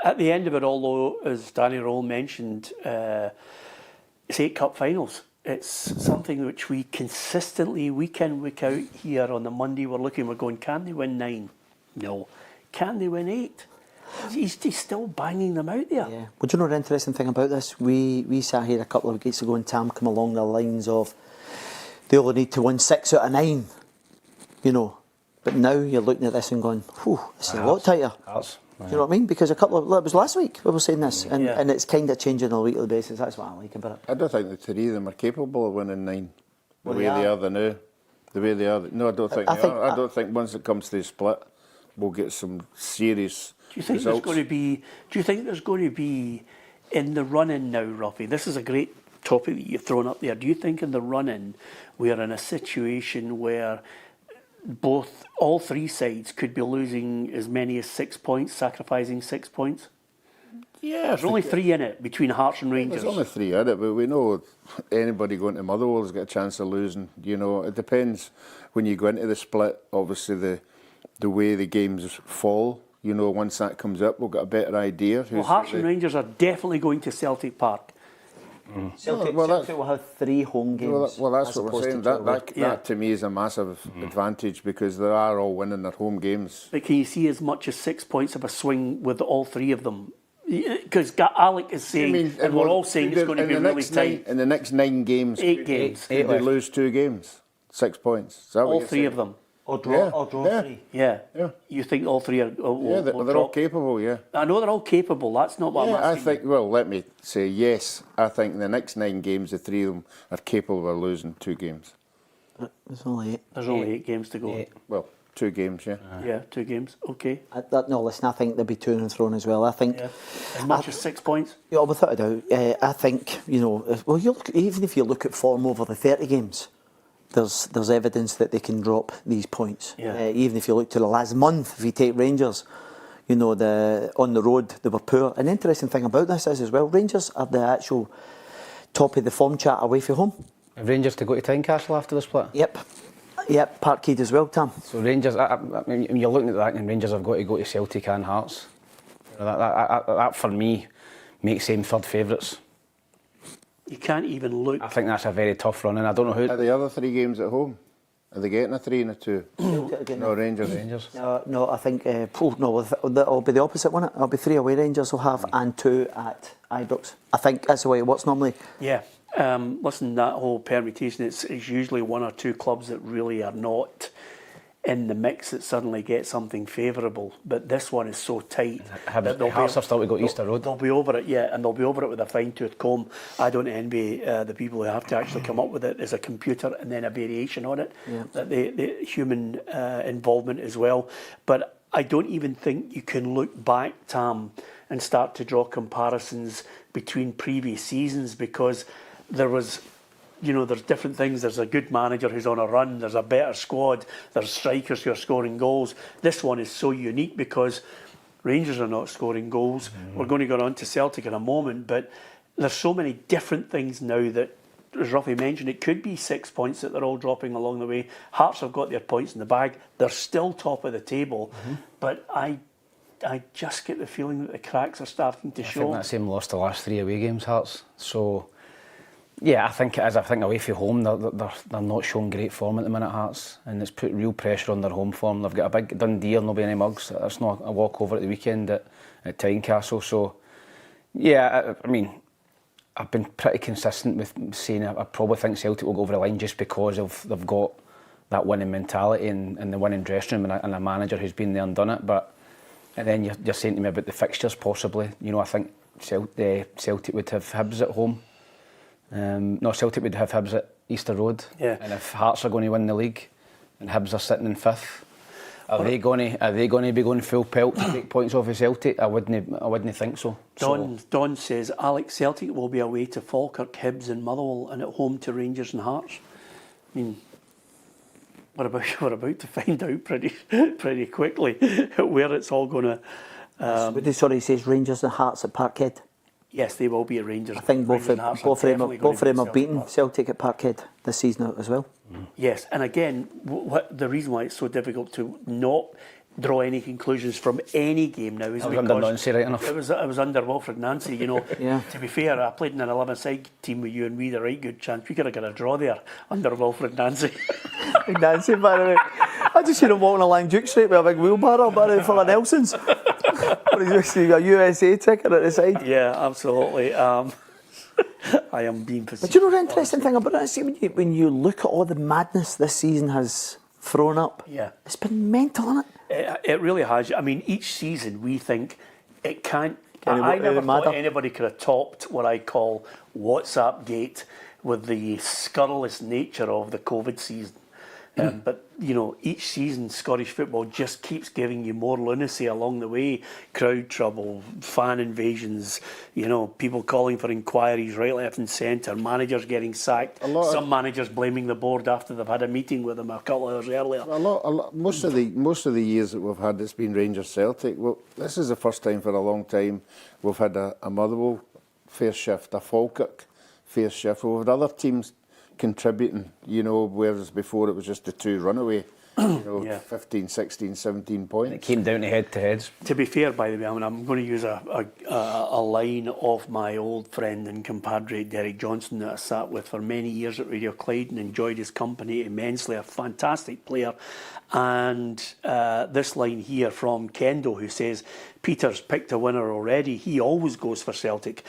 [SPEAKER 1] At the end of it all, though, as Danny Roll mentioned, it's 8 cup finals. It's something which we consistently, week in, week out, here on the Monday, we're going, can they win 9? No. Can they win 8? He's still banging them out there.
[SPEAKER 3] Yeah. Well, do you know the interesting thing about this? We sat here a couple of weeks ago and Tam come along the lines of they only need to win 6 out of 9, you know. But now you're looking at this and going, whew, this is a lot tighter. Do you know what I mean? Because it was last week we were saying this, and it's kind of changing on a weekly basis. That's what I like about it.
[SPEAKER 2] I don't think the 3 of them are capable of winning 9. The way they are now. The way they are. No, I don't think they are. I don't think once it comes to the split, we'll get some serious.
[SPEAKER 1] Do you think results. Do you think there's going to be in the run-in now, Roughie? This is a great topic that you've thrown up there. Do you think in the run-in we are in a situation where all 3 sides could be losing as many as 6 points, sacrificing 6 points?
[SPEAKER 2] Yeah,
[SPEAKER 1] there's only 3 in it between Hearts and Rangers.
[SPEAKER 2] There's only 3 in it, but we know anybody going to Motherwell's got a chance of losing. You know, it depends when you go into the split. Obviously, the way the games fall. You know, once that comes up, we'll get a better idea.
[SPEAKER 1] Well, Hearts and Rangers are definitely going to Celtic Park.
[SPEAKER 3] Celtic will have 3 home games.
[SPEAKER 2] Well, that's what we're saying. That to me is a massive advantage, because they are all winning their home games.
[SPEAKER 1] But can you see as much as 6 points of a swing with all 3 of them? Because Alec is saying, and we're all saying it's going to be really tight.
[SPEAKER 2] In the next 9 games,
[SPEAKER 1] 8 games.
[SPEAKER 2] They lose 2 games, 6 points.
[SPEAKER 1] All 3 of them.
[SPEAKER 3] Or draw 3.
[SPEAKER 1] Yeah. You think all 3 are...
[SPEAKER 2] they're all capable, yeah.
[SPEAKER 1] I know they're all capable. That's not what I'm asking.
[SPEAKER 2] I think, well, let me say, yes, I think in the next 9 games, the 3 of them are capable of losing 2 games.
[SPEAKER 3] There's only 8.
[SPEAKER 1] There's only 8 games to go.
[SPEAKER 3] 8.
[SPEAKER 2] Well, 2 games, yeah.
[SPEAKER 1] Yeah, 2 games, okay.
[SPEAKER 3] No, listen, I think there'll be 2 and thrown as well. I think...
[SPEAKER 1] As much as 6 points?
[SPEAKER 3] Yeah, without a doubt. I think, you know, well, even if you look at form over the 30 games, there's evidence that they can drop these points. Even if you look to the last month, if you take Rangers, you know, on the road they were poor. An interesting thing about this is as well, Rangers are the actual top of the form chart away from home.
[SPEAKER 4] Have Rangers to go to Tynecastle after the split?
[SPEAKER 3] Yep, Parkhead as well, Tam.
[SPEAKER 4] So Rangers, I mean, you're looking at that, and Rangers have got to go to Celtic and Hearts. You know, that for me makes them third favourites.
[SPEAKER 1] You can't even look.
[SPEAKER 4] I think that's a very tough run, and I don't know who.
[SPEAKER 2] Are the other 3 games at home? Are they getting a 3 and a 2? No, Rangers.
[SPEAKER 3] No, I think it'll be the opposite, won't it? It'll be 3 away Rangers will have and 2 at Ibrox. I think that's the way it works normally.
[SPEAKER 1] Yeah. Listen, that whole permutation, it's usually 1 or 2 clubs that really are not in the mix that suddenly get something favourable. But this one is so tight that
[SPEAKER 4] Hearts have still to go Easter Road.
[SPEAKER 1] They'll be over it, and they'll be over it with a fine-tooth comb. I don't envy the people who have to actually come up with it as a computer and then a variation on it. That the human involvement as well. But I don't even think you can look back, Tam, and start to draw comparisons between previous seasons, because there was... You know, there's different things. There's a good manager who's on a run. There's a better squad. There's strikers who are scoring goals. This one is so unique because Rangers are not scoring goals. We're going to go on to Celtic in a moment, but there's so many different things now that, as Roughie mentioned, it could be 6 points that they're all dropping along the way. Hearts have got their points in the bag. They're still top of the table, but I just get the feeling that the cracks are starting to show.
[SPEAKER 4] I think that same lost the last 3 away games, Hearts. So, yeah, I think it is. I think away from home, they're not showing great form at the minute, Hearts, and it's put real pressure on their home form. They've got a big Dundee, there'll not be any mugs. It's not a walkover at the weekend at Tynecastle. So, yeah, I mean, I've been pretty consistent with saying I probably think Celtic will go over the line just because they've got that winning mentality and the winning dressing room and a manager who's been there and done it. And then you're saying to me about the fixtures possibly. You know, I think Celtic would have Hibs at home. No, Celtic would have Hibs at Easter Road.
[SPEAKER 1] Yeah.
[SPEAKER 4] And if Hearts are going to win the league and Hibs are sitting in 5th, are they going to be going full pelt to take points off of Celtic? I wouldn't think so.
[SPEAKER 1] Don says Alex, Celtic will be away to Falkirk, Hibs and Motherwell, and at home to Rangers and Hearts. I mean, we're about to find out pretty quickly where it's all going to.
[SPEAKER 3] Sorry, he says Rangers and Hearts at Parkhead.
[SPEAKER 1] Yes, they will be at Rangers.
[SPEAKER 3] I think both of them have beaten Celtic at Parkhead this season as well.
[SPEAKER 1] Yes, and again, the reason why it's so difficult to not draw any conclusions from any game now is because
[SPEAKER 4] under Nancy, right enough.
[SPEAKER 1] It was under Wilfred Nancy, you know.
[SPEAKER 3] Yeah.
[SPEAKER 1] To be fair, I played in an 11-side team with you and we had a right good chance. We could have got a draw there under Wilfred Nancy.
[SPEAKER 3] Nancy, by the way. I just seen him walking along Duke Street with a big wheelbarrow full of Nelsons. He's got a USA ticket at the side.
[SPEAKER 1] Yeah, absolutely. I am being pursued.
[SPEAKER 3] But you know the interesting thing about it? See, when you look at all the madness this season has thrown up, it's been mental, isn't it?
[SPEAKER 1] It really has. I mean, each season we think it can't. I never thought anybody could have topped what I call WhatsApp Gate with the scurrilous nature of the COVID season. But, you know, each season Scottish football just keeps giving you more lunacy along the way. Crowd trouble, fan invasions, you know, people calling for inquiries right, left and centre, managers getting sacked, some managers blaming the board after they've had a meeting with them a couple of hours earlier.
[SPEAKER 2] Most of the years that we've had, it's been Rangers Celtic. Well, this is the first time for a long time we've had a Motherwell fair shift, a Falkirk fair shift. We've had other teams contributing, you know, whereas before it was just the 2 runaway, you know, 15, 16, 17 points.
[SPEAKER 4] And it came down to head-to-heads.
[SPEAKER 1] To be fair, by the way, I mean, I'm going to use a line of my old friend and compadre Derek Johnson that I sat with for many years at Radio Clyde and enjoyed his company immensely, a fantastic player. And this line here from Kendo, who says, Peter's picked a winner already, he always goes for Celtic.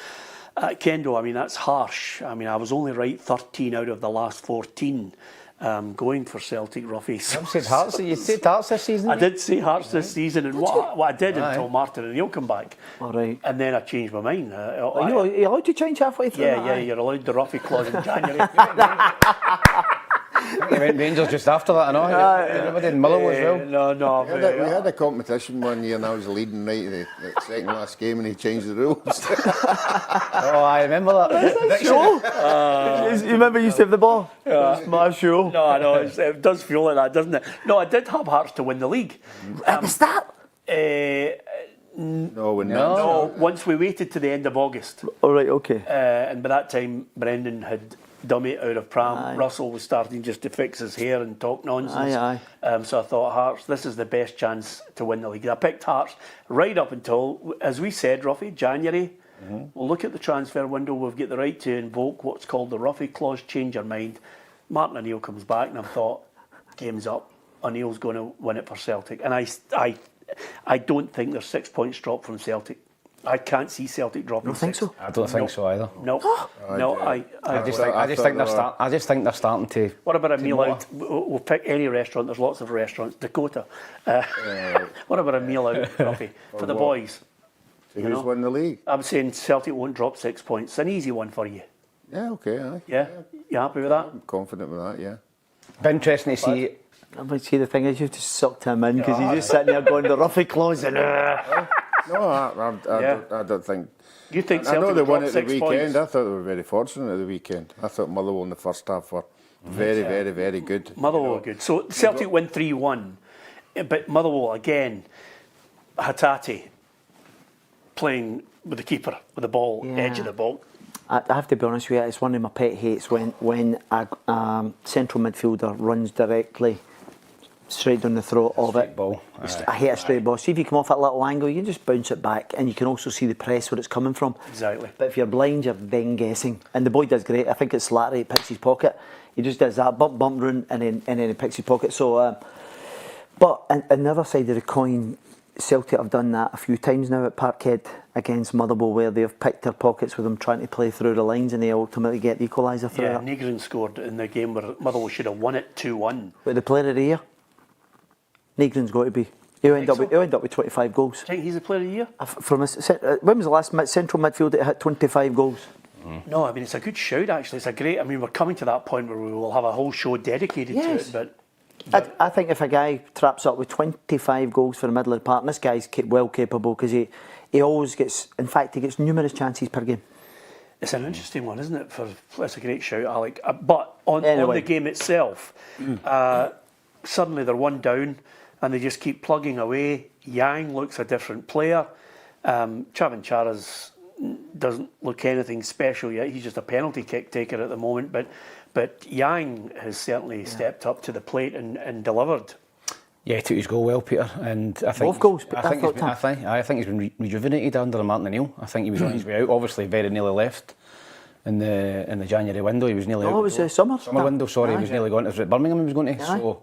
[SPEAKER 1] Kendo, I mean, that's harsh. I mean, I was only right 13 out of the last 14 going for Celtic, Roughie.
[SPEAKER 4] You said Hearts. You said Hearts this season?
[SPEAKER 1] I did say Hearts this season, and what I did until Martin and Neil come back.
[SPEAKER 3] All right.
[SPEAKER 1] And then I changed my mind.
[SPEAKER 3] Are you allowed to change halfway through?
[SPEAKER 1] Yeah, you're allowed the Roughie clause in January.
[SPEAKER 4] I think he went Rangers just after that, I know. Everybody in Motherwell as well.
[SPEAKER 1] No.
[SPEAKER 2] We had a competition one year and I was leading right to the second last game and he changed the rules.
[SPEAKER 4] Oh, I remember that.
[SPEAKER 3] You remember you used to have the ball? It's my show.
[SPEAKER 1] No, it does feel like that, doesn't it? No, I did have Hearts to win the league.
[SPEAKER 3] At the start?
[SPEAKER 1] No, once we waited to the end of August.
[SPEAKER 3] All right, okay.
[SPEAKER 1] And by that time, Brendan had dumb it out of Pram.
[SPEAKER 3] Aye.
[SPEAKER 1] Russell was starting just to fix his hair and talk nonsense.
[SPEAKER 3] Aye.
[SPEAKER 1] So I thought, Hearts, this is the best chance to win the league. I picked Hearts right up until, as we said, Roughie, January. We'll look at the transfer window. We've got the right to invoke what's called the Roughie clause, change your mind. Martin O'Neill comes back and I thought, game's up. O'Neill's going to win it for Celtic. And I don't think there's 6 points dropped from Celtic. I can't see Celtic dropping.
[SPEAKER 3] You don't think so?
[SPEAKER 4] I don't think so either.
[SPEAKER 1] No.
[SPEAKER 4] I just think they're starting to.
[SPEAKER 1] What about a meal out? We'll pick any restaurant. There's lots of restaurants. Dakota. What about a meal out, Roughie, for the boys?
[SPEAKER 2] So who's won the league?
[SPEAKER 1] I'm saying Celtic won't drop 6 points. It's an easy one for you.
[SPEAKER 2] Yeah, okay. Aye.
[SPEAKER 1] Yeah? You happy with that?
[SPEAKER 2] I'm confident with that, yeah.
[SPEAKER 4] Be interesting to see.
[SPEAKER 3] I might see the thing is you've just sucked him in because he's just sitting there going the Roughie clause and
[SPEAKER 2] No, I don't think.
[SPEAKER 1] You think
[SPEAKER 2] I know
[SPEAKER 1] Celtic
[SPEAKER 2] they
[SPEAKER 1] will
[SPEAKER 2] won
[SPEAKER 1] drop
[SPEAKER 2] at the
[SPEAKER 1] 6
[SPEAKER 2] weekend.
[SPEAKER 1] points?
[SPEAKER 2] I thought they were very fortunate at the weekend. I thought Motherwell in the first half were very good.
[SPEAKER 1] Motherwell were good. So Celtic win 3-1, but Motherwell again, Hatate. playing with the keeper, with the ball, edge of the box.
[SPEAKER 3] I have to be honest with you, it's one of my pet hates when a central midfielder runs directly straight down the throat of it.
[SPEAKER 4] Ball.
[SPEAKER 3] I hate a straight ball. See if you come off that little angle, you can just bounce it back, and you can also see the press where it's coming from.
[SPEAKER 1] Exactly.
[SPEAKER 3] But if you're blind, you're then guessing. And the boy does great. I think it's Slattery, he picks his pocket. He just does that bump round and then he picks his pocket. So, but on the other side of the coin, Celtic have done that a few times now at Parkhead against Motherwell, where they've picked their pockets with them trying to play through the lines, and they ultimately get the equaliser through it.
[SPEAKER 1] Negrin scored in the game where Motherwell should have won it 2-1.
[SPEAKER 3] But the player of the year, Negrin's got to be. He'll end up with 25 goals.
[SPEAKER 1] Do you think he's the player of the year?
[SPEAKER 3] When was the last central midfielder that hit 25 goals?
[SPEAKER 1] No, I mean, it's a good shout, actually. It's a great... I mean, we're coming to that point where we will have a whole show dedicated to it, but...
[SPEAKER 3] I think if a guy traps up with 25 goals for the middle of the park, and this guy's well capable, because he always gets... In fact, he gets numerous chances per game.
[SPEAKER 1] It's an interesting one, isn't it? It's a great shout, Alec. But on the game itself, suddenly they're one down, and they just keep plugging away. Yang looks a different player. Chavin Charas doesn't look anything special yet. He's just a penalty kick taker at the moment. But Yang has certainly stepped up to the plate and delivered.
[SPEAKER 4] Yeah, he took his goal well, Peter, and I think
[SPEAKER 3] both goals.
[SPEAKER 4] I think he's been rejuvenated under Martin O'Neill. I think he was on his way out. Obviously, very nearly left in the January window. He was nearly out.
[SPEAKER 3] Oh, it was the summer
[SPEAKER 4] window. Sorry, he was nearly going to Birmingham. He was going to. So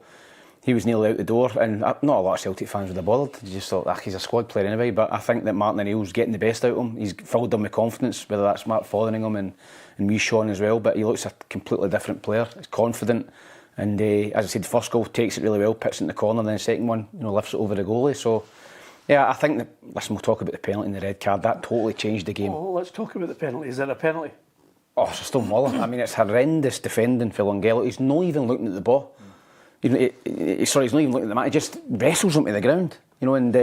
[SPEAKER 4] he was nearly out the door, and not a lot of Celtic fans would have bothered. They just thought, he's a squad player anyway. But I think that Martin O'Neill's getting the best out of him. He's filled him with confidence, whether that's Mark Fotheringham and me, Sean as well. But he looks a completely different player. He's confident, and as I said, the first goal takes it really well, puts it in the corner. Then the second one, lifts it over the goalie. So yeah, I think that. Listen, we'll talk about the penalty and the red card. That totally changed the game.
[SPEAKER 1] Oh, let's talk about the penalty. Is that a penalty?
[SPEAKER 4] Oh, it's a stone waller. I mean, it's horrendous defending for Longelo. He's not even looking at the ball. He's not even looking at the mat. He just wrestles him to the ground. And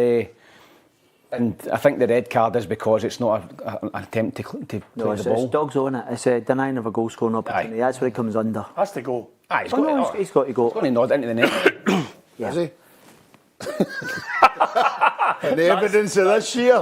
[SPEAKER 4] I think the red card is because it's not an attempt to play the ball.
[SPEAKER 3] It's dogs on it. It's a denying of a goal scoring opportunity. That's where it comes under.
[SPEAKER 1] Has to go.
[SPEAKER 4] He's got to go.
[SPEAKER 3] He's got to
[SPEAKER 4] nod into the net.
[SPEAKER 3] Yeah.
[SPEAKER 2] Is he? And the evidence of this year.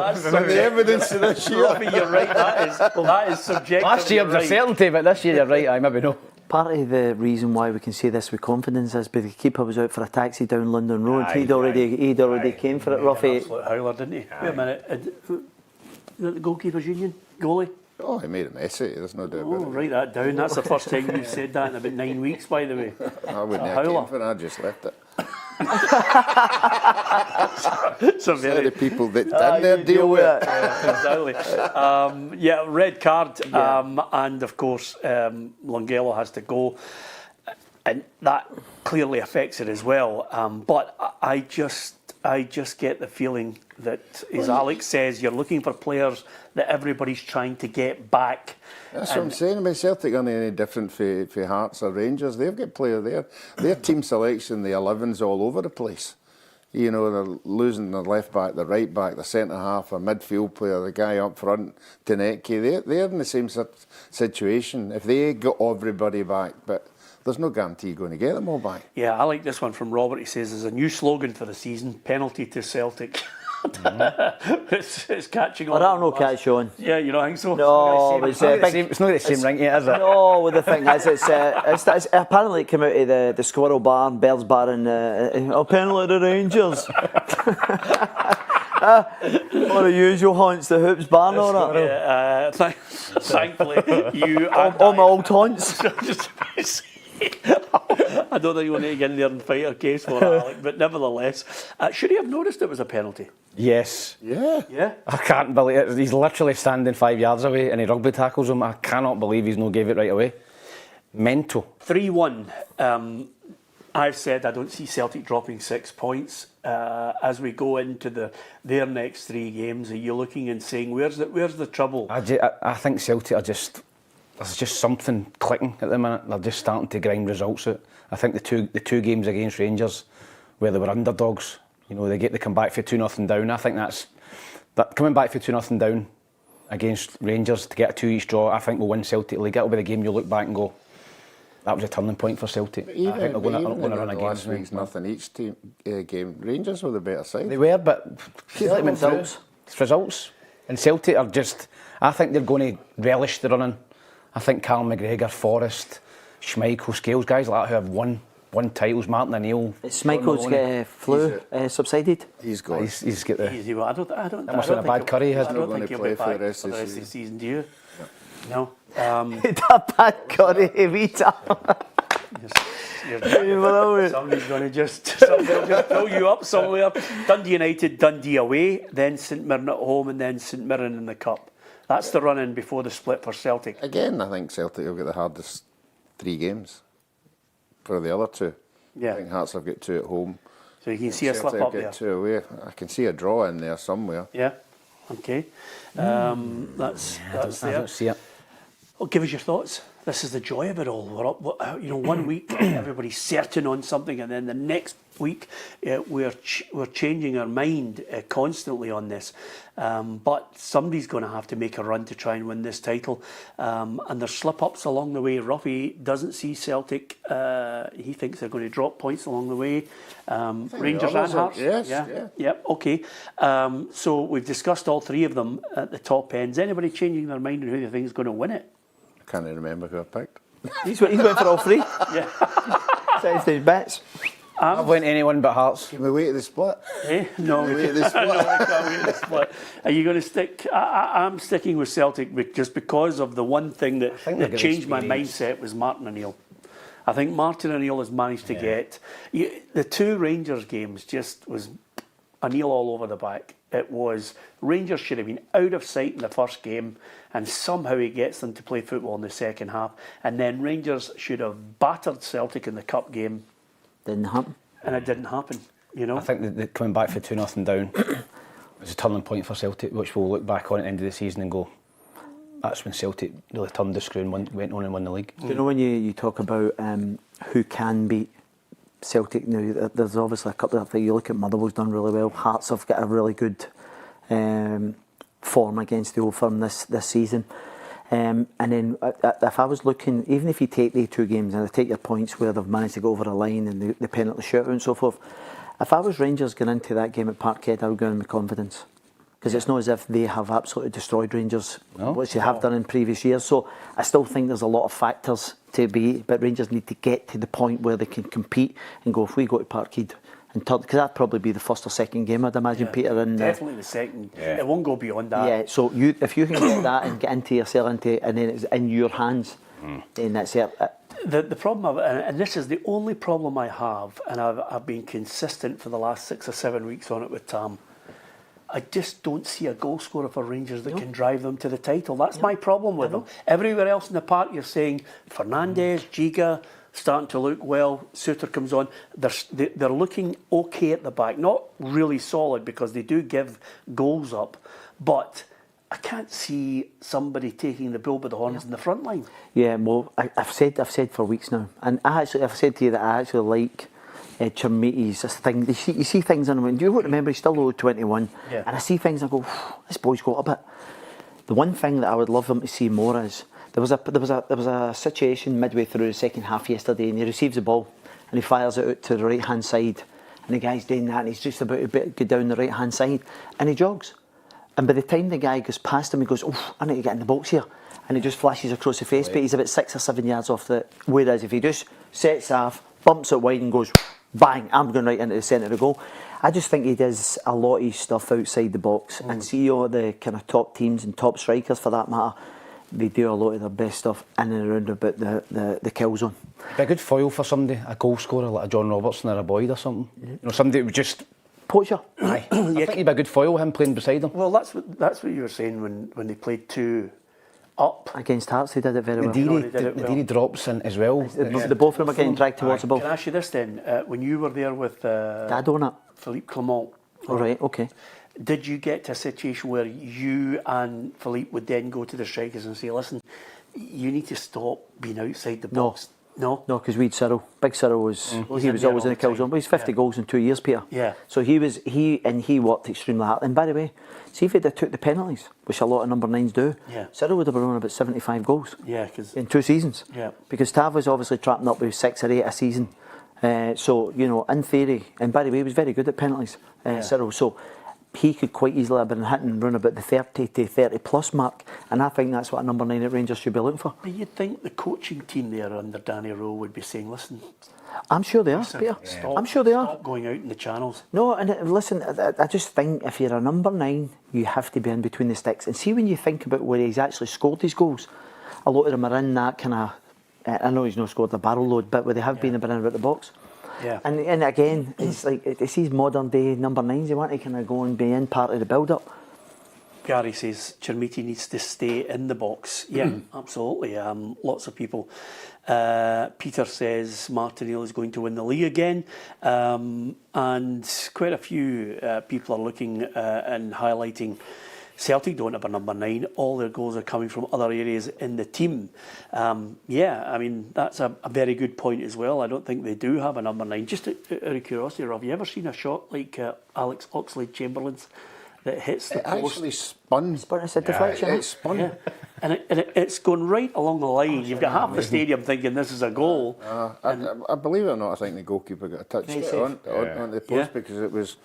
[SPEAKER 1] Robbie, you're right. That is subjective.
[SPEAKER 4] Last year was a certainty, but this year you're right. Maybe no.
[SPEAKER 3] Part of the reason why we can say this with confidence is because the keeper was out for a taxi down London Road. He'd already came for it, Roughie.
[SPEAKER 1] Absolute howler, didn't he? Wait a minute. Is that the goalkeepers union? Goalie?
[SPEAKER 2] Oh, he made a mess of it, there's no doubt about it.
[SPEAKER 1] Write that down. That's the first time you've said that in about 9 weeks, by the way.
[SPEAKER 2] I wouldn't have came for it, I just left it.
[SPEAKER 1] So
[SPEAKER 2] very people that done their deal with it.
[SPEAKER 1] Exactly. Red card, and of course Longelo has to go, and that clearly affects it as well. But I just get the feeling that, as Alex says, you're looking for players that everybody's trying to get back.
[SPEAKER 2] That's what I'm saying. I mean, Celtic aren't any different for Hearts or Rangers. They've got players there. Their team selection, the 11's all over the place. They're losing their left back, the right back, the centre half, a midfield player, the guy up front, Tenecki. They're in the same situation. If they got everybody back, but there's no guarantee you're going to get them all back.
[SPEAKER 1] Yeah, I like this one from Robert. He says there's a new slogan for the season: penalty to Celtic. It's catching on.
[SPEAKER 3] I don't know, catch on.
[SPEAKER 1] Yeah, you don't think so?
[SPEAKER 3] No,
[SPEAKER 4] it's not the same ring yet, is it?
[SPEAKER 3] No, well, the thing is, it's apparently it came out of the Squirrel Bar and Bears Bar and penalty to Rangers. Or the usual haunts, the Hoops Bar and all that.
[SPEAKER 1] Yeah, thankfully, you...
[SPEAKER 3] all my old haunts.
[SPEAKER 1] I don't think you want to get in there and fight a case for it, Alec, but nevertheless, should he have noticed it was a penalty?
[SPEAKER 4] Yes.
[SPEAKER 1] Yeah.
[SPEAKER 4] I can't believe it. He's literally standing 5 yards away and he rugby tackles him. I cannot believe he's not gave it right away. Mental.
[SPEAKER 1] 3-1. I've said I don't see Celtic dropping 6 points as we go into their next 3 games. Are you looking and saying where's the trouble?
[SPEAKER 4] I think Celtic are just... There's just something clicking at the minute. They're just starting to grind results out. I think the two games against Rangers, where they were underdogs, they come back for 2-0 down. I think that coming back for 2-0 down against Rangers to get a 2-each draw, I think will win Celtic League. That'll be the game you'll look back and go, that was a turning point for Celtic. I think they're going to run a game.
[SPEAKER 2] Last week's nothing each team game. Rangers were the better side.
[SPEAKER 4] They were, but
[SPEAKER 3] Results.
[SPEAKER 4] Results. And Celtic are just, I think they're going to relish the running. I think Callum McGregor, Forrest, Schmeichel, Scales, guys like that who have won titles, Martin O'Neill.
[SPEAKER 3] Schmeichel's flu subsided.
[SPEAKER 2] He's gone.
[SPEAKER 4] He's got the...
[SPEAKER 1] Easy. Well, I don't
[SPEAKER 4] That must have been a bad curry,
[SPEAKER 1] I
[SPEAKER 4] hasn't
[SPEAKER 1] don't
[SPEAKER 2] it?
[SPEAKER 1] think he'll
[SPEAKER 2] Play
[SPEAKER 1] be
[SPEAKER 2] for the
[SPEAKER 1] back
[SPEAKER 2] rest
[SPEAKER 1] for
[SPEAKER 2] of
[SPEAKER 1] the
[SPEAKER 2] the
[SPEAKER 1] rest of the season, do you? No.
[SPEAKER 3] That bad curry, Vita.
[SPEAKER 1] Somebody's going to just pull you up somewhere. Dundee United, Dundee away, then St Mirren at home, and then St Mirren in the Cup. That's the run-in before the split for Celtic.
[SPEAKER 2] Again, I think Celtic have got the hardest 3 games for the other 2.
[SPEAKER 1] Yeah.
[SPEAKER 2] I think Hearts have got 2 at home.
[SPEAKER 1] So you can see a slip
[SPEAKER 2] Celtic
[SPEAKER 1] up
[SPEAKER 2] have
[SPEAKER 1] there.
[SPEAKER 2] got 2 away. I can see a draw in there somewhere.
[SPEAKER 1] Yeah. Okay. That's
[SPEAKER 4] I
[SPEAKER 1] there.
[SPEAKER 4] don't see it.
[SPEAKER 1] Well, give us your thoughts. This is the joy of it all. We're up, 1 week everybody's certain on something, and then the next week we're changing our mind constantly on this. But somebody's going to have to make a run to try and win this title, and there's slip-ups along the way. Roughie doesn't see Celtic. He thinks they're going to drop points along the way. Rangers and Hearts.
[SPEAKER 2] Yes.
[SPEAKER 1] Yeah. Yep. Okay. So we've discussed all 3 of them at the top ends. Anybody changing their mind on who they think is going to win it?
[SPEAKER 2] I can't remember who I picked.
[SPEAKER 3] He's went for all 3.
[SPEAKER 1] Yeah.
[SPEAKER 3] Says his bets.
[SPEAKER 4] I've went anyone but Hearts.
[SPEAKER 2] Can we wait at the split?
[SPEAKER 1] No, we
[SPEAKER 2] Wait at the
[SPEAKER 1] can't.
[SPEAKER 2] split.
[SPEAKER 1] No, we can't wait at the split. Are you going to stick? I'm sticking with Celtic just because of the one thing that
[SPEAKER 4] think they're good
[SPEAKER 1] changed my
[SPEAKER 4] experience.
[SPEAKER 1] mindset was Martin O'Neill. I think Martin O'Neill has managed to get the 2 Rangers games. Just was O'Neill all over the back. It was Rangers should have been out of sight in the first game, and somehow he gets them to play football in the second half. And then Rangers should have battered Celtic in the cup game,
[SPEAKER 3] Didn't happen.
[SPEAKER 1] and it didn't happen.
[SPEAKER 4] I think that coming back for 2-0 down was a turning point for Celtic, which we'll look back on at the end of the season and go, that's when Celtic really turned the screw and went on and won the league.
[SPEAKER 3] Do you know when you talk about who can beat Celtic now, there's obviously a couple of things. You look at Motherwell's done really well. Hearts have got a really good form against the Old Firm this season. And then if I was looking, even if you take the 2 games and I take your points where they've managed to go over a line and the penalty shootout and so forth, if I was Rangers going into that game at Parkhead, I would go in with confidence. Because it's not as if they have absolutely destroyed Rangers, which they have done in previous years. So I still think there's a lot of factors to be, but Rangers need to get to the point where they can compete and go, if we go to Parkhead, because that'd probably be the first or second game, I'd imagine, Peter. And
[SPEAKER 1] definitely the second. Yeah. It won't go beyond that.
[SPEAKER 3] Yeah, so if you can get that and get into yourself and then it's in your hands, then that's it.
[SPEAKER 1] The problem, and this is the only problem I have, and I've been consistent for the last 6 or 7 weeks on it with Tam. I just don't see a goal scorer for Rangers that can drive them to the title. That's my problem with them. Everywhere else in the park, you're saying Fernandes, Giga, starting to look well. Suter comes on. They're looking okay at the back. Not really solid because they do give goals up. But I can't see somebody taking the bull by the horns in the front line.
[SPEAKER 3] Yeah, well, I've said for weeks now, and I've said to you that I actually like Chermiti's thing. You see things in him. Do you remember he's still only 21?
[SPEAKER 1] Yeah.
[SPEAKER 3] And I see things and I go, this boy's got a bit. The one thing that I would love him to see more is there was a situation midway through the second half yesterday, and he receives the ball and he fires it out to the right hand side, and the guy's doing that, and he's just about to go down the right hand side, and he jogs. And by the time the guy goes past him, he goes, oh, I need to get in the box here. And he just flashes across the face, but he's about 6 or 7 yards off the... Whereas if he just sets off, bumps it wide and goes, bang, I'm going right into the centre of the goal. I just think he does a lot of his stuff outside the box. And see all the kind of top teams and top strikers for that matter, they do a lot of their best stuff in and around about the kill zone.
[SPEAKER 4] Be a good foil for somebody, a goal scorer like a John Robertson or a Boyd or something. Somebody who would just...
[SPEAKER 3] Poacher.
[SPEAKER 4] Aye. I think he'd be a good foil, him playing beside him.
[SPEAKER 1] Well, that's what you were saying when they played 2 up.
[SPEAKER 3] Against Hearts, they did it very well.
[SPEAKER 4] Nadiri drops in as well.
[SPEAKER 3] The both of them are getting dragged towards the ball.
[SPEAKER 1] Can I ask you this then? When you were there with
[SPEAKER 3] Dad on it.
[SPEAKER 1] Philippe Clement,
[SPEAKER 3] All right, okay.
[SPEAKER 1] did you get to a situation where you and Philippe would then go to the strikers and say, listen, you need to stop being outside the box? No?
[SPEAKER 3] No, because we'd Cyril. Big Cyril was he was always in the kill zone. But he's 50 goals in 2 years, Peter.
[SPEAKER 1] Yeah.
[SPEAKER 3] So he worked extremely hard. And by the way, see if he'd have took the penalties, which a lot of number 9s do, Cyril would have been on about 75 goals.
[SPEAKER 1] Yeah, because
[SPEAKER 3] in 2 seasons.
[SPEAKER 1] Yeah.
[SPEAKER 3] Because Tav was obviously trapping up with 6 or 8 a season. So, in theory, and by the way, he was very good at penalties, Cyril. So he could quite easily have been hitting round about the 30 to 30 plus mark, and I think that's what a number 9 at Rangers should be looking for.
[SPEAKER 1] But you'd think the coaching team there under Danny Rowe would be saying, listen,
[SPEAKER 3] I'm sure they are, Peter. I'm sure they are.
[SPEAKER 1] Stop going out in the channels.
[SPEAKER 3] No, and listen, I just think if you're a number 9, you have to be in between the sticks. And see, when you think about where he's actually scored his goals, a lot of them are in that kind of, I know he's not scored a barrel load, but where they have been, they've been in about the box.
[SPEAKER 1] Yeah.
[SPEAKER 3] And again, it's like, it's these modern day number 9s, they want to kind of go and be in part of the build-up.
[SPEAKER 1] Gary says Chermiti needs to stay in the box. Yeah, absolutely. Lots of people. Peter says Martin O'Neill is going to win the league again. And quite a few people are looking and highlighting Celtic don't have a number 9. All their goals are coming from other areas in the team. Yeah, I mean, that's a very good point as well. I don't think they do have a number 9. Just out of curiosity, Rob, have you ever seen a shot like Alex Oxlade-Chamberlain's that hits the post?
[SPEAKER 2] It actually spun.
[SPEAKER 3] It's a deflection.
[SPEAKER 2] It spun.
[SPEAKER 1] Yeah. And it's going right along the line. You've got half the stadium thinking this is a goal.
[SPEAKER 2] I believe it or not, I think the goalkeeper got a touch on the post because it was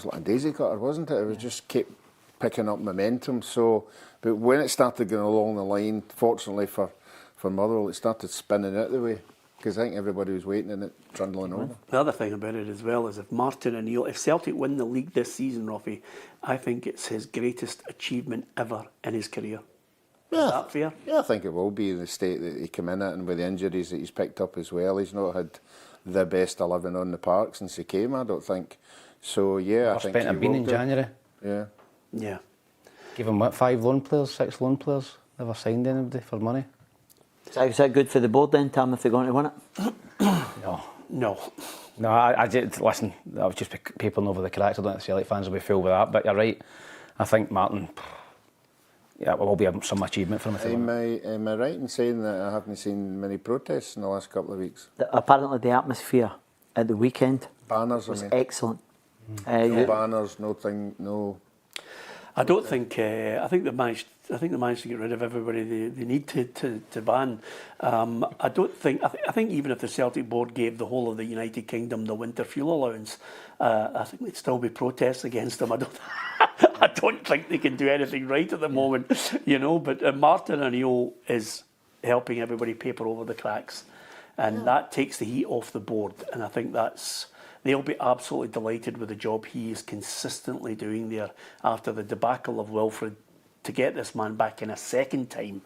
[SPEAKER 2] like a daisy cutter, wasn't it? It was just kept picking up momentum. So, but when it started going along the line, fortunately for Motherwell, it started spinning out the way because I think everybody was waiting and it trundling over.
[SPEAKER 1] The other thing about it as well is if Celtic win the league this season, Roughie, I think it's his greatest achievement ever in his career.
[SPEAKER 2] Yeah.
[SPEAKER 1] Is that fair?
[SPEAKER 2] Yeah, I think it will be in the state that he came in at and with the injuries that he's picked up as well. He's not had the best 11 on the park since he came, I don't think. So, yeah, I think he
[SPEAKER 4] I've been
[SPEAKER 2] will
[SPEAKER 4] in
[SPEAKER 2] do.
[SPEAKER 4] January.
[SPEAKER 2] Yeah.
[SPEAKER 1] Yeah.
[SPEAKER 4] Give him, 5 loan players, 6 loan players. Never signed anybody for money.
[SPEAKER 3] So is that good for the board then, Tam, if they're going to win it?
[SPEAKER 1] No.
[SPEAKER 4] No, I just, listen, I was just papering over the cracks. I don't think the Celtic fans will be fooled with that, but you're right. I think Martin, it will be some achievement for him.
[SPEAKER 2] Am I right in saying that I haven't seen many protests in the last couple of weeks?
[SPEAKER 3] Apparently the atmosphere at the weekend
[SPEAKER 2] Banners,
[SPEAKER 3] was
[SPEAKER 2] I mean.
[SPEAKER 3] excellent.
[SPEAKER 2] No banners, no thing, no.
[SPEAKER 1] I don't think. I think they managed to get rid of everybody they need to ban. I don't think. I think even if the Celtic board gave the whole of the United Kingdom the winter fuel allowance, I think there'd still be protests against them. I don't think they can do anything right at the moment, But Martin O'Neill is helping everybody paper over the cracks, and that takes the heat off the board. And I think they'll be absolutely delighted with the job he is consistently doing there after the debacle of Wilfred. To get this man back in a second time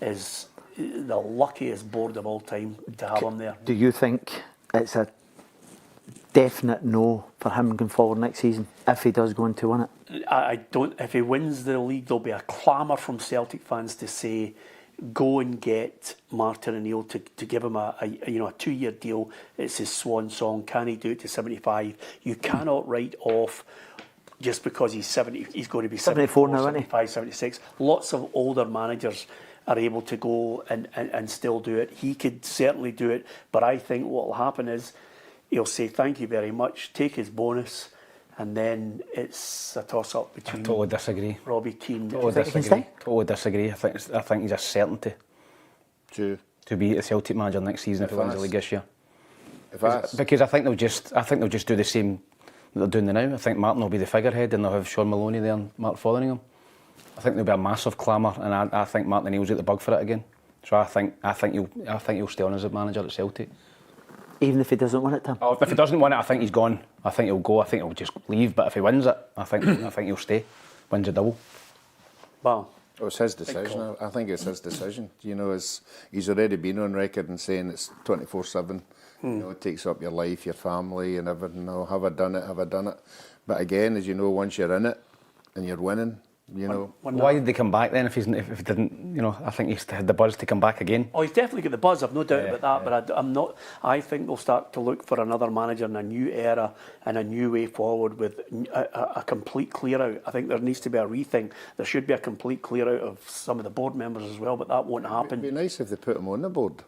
[SPEAKER 1] is the luckiest board of all time to have him there.
[SPEAKER 3] Do you think it's a definite no for him going forward next season if he does go on to win it?
[SPEAKER 1] I don't. If he wins the league, there'll be a clamour from Celtic fans to say, go and get Martin O'Neill to give him a 2-year deal. It's his swan song. Can he do it to 75? You cannot write off just because he's 70. He's going to be
[SPEAKER 3] 74 now, isn't he?
[SPEAKER 1] 75, 76. Lots of older managers are able to go and still do it. He could certainly do it, but I think what will happen is he'll say thank you very much, take his bonus, and then it's a toss-up between.
[SPEAKER 4] I totally disagree.
[SPEAKER 1] Robbie Keane.
[SPEAKER 4] Totally disagree. I think he's a certainty to be the Celtic manager next season if he wins the league this year. Because I think they'll just do the same that they're doing now. I think Martin will be the figurehead, and they'll have Shaun Maloney there and Mark Fotheringham. I think there'll be a massive clamour, and I think Martin O'Neill's at the bug for it again. So I think he'll stay on as a manager at Celtic.
[SPEAKER 3] Even if he doesn't win it, Tim?
[SPEAKER 4] Oh, if he doesn't win it, I think he's gone. I think he'll go. I think he'll just leave. But if he wins it, I think he'll stay. Wins a double.
[SPEAKER 1] Wow.
[SPEAKER 2] Oh, it's his decision. I think it's his decision. He's already been on record and saying it's 24/7. It takes up your life, your family, and everything. Have I done it? Have I done it? But again, as you know, once you're in it and you're winning,
[SPEAKER 4] Why did they come back then if he didn't? I think he's had the buzz to come back again.
[SPEAKER 1] Oh, he's definitely got the buzz. I've no doubt about that. But I'm not. I think they'll start to look for another manager in a new era and a new way forward with a complete clear out. I think there needs to be a rethink. There should be a complete clear out of some of the board members as well, but that won't happen.
[SPEAKER 2] It'd be nice if they put him on the board.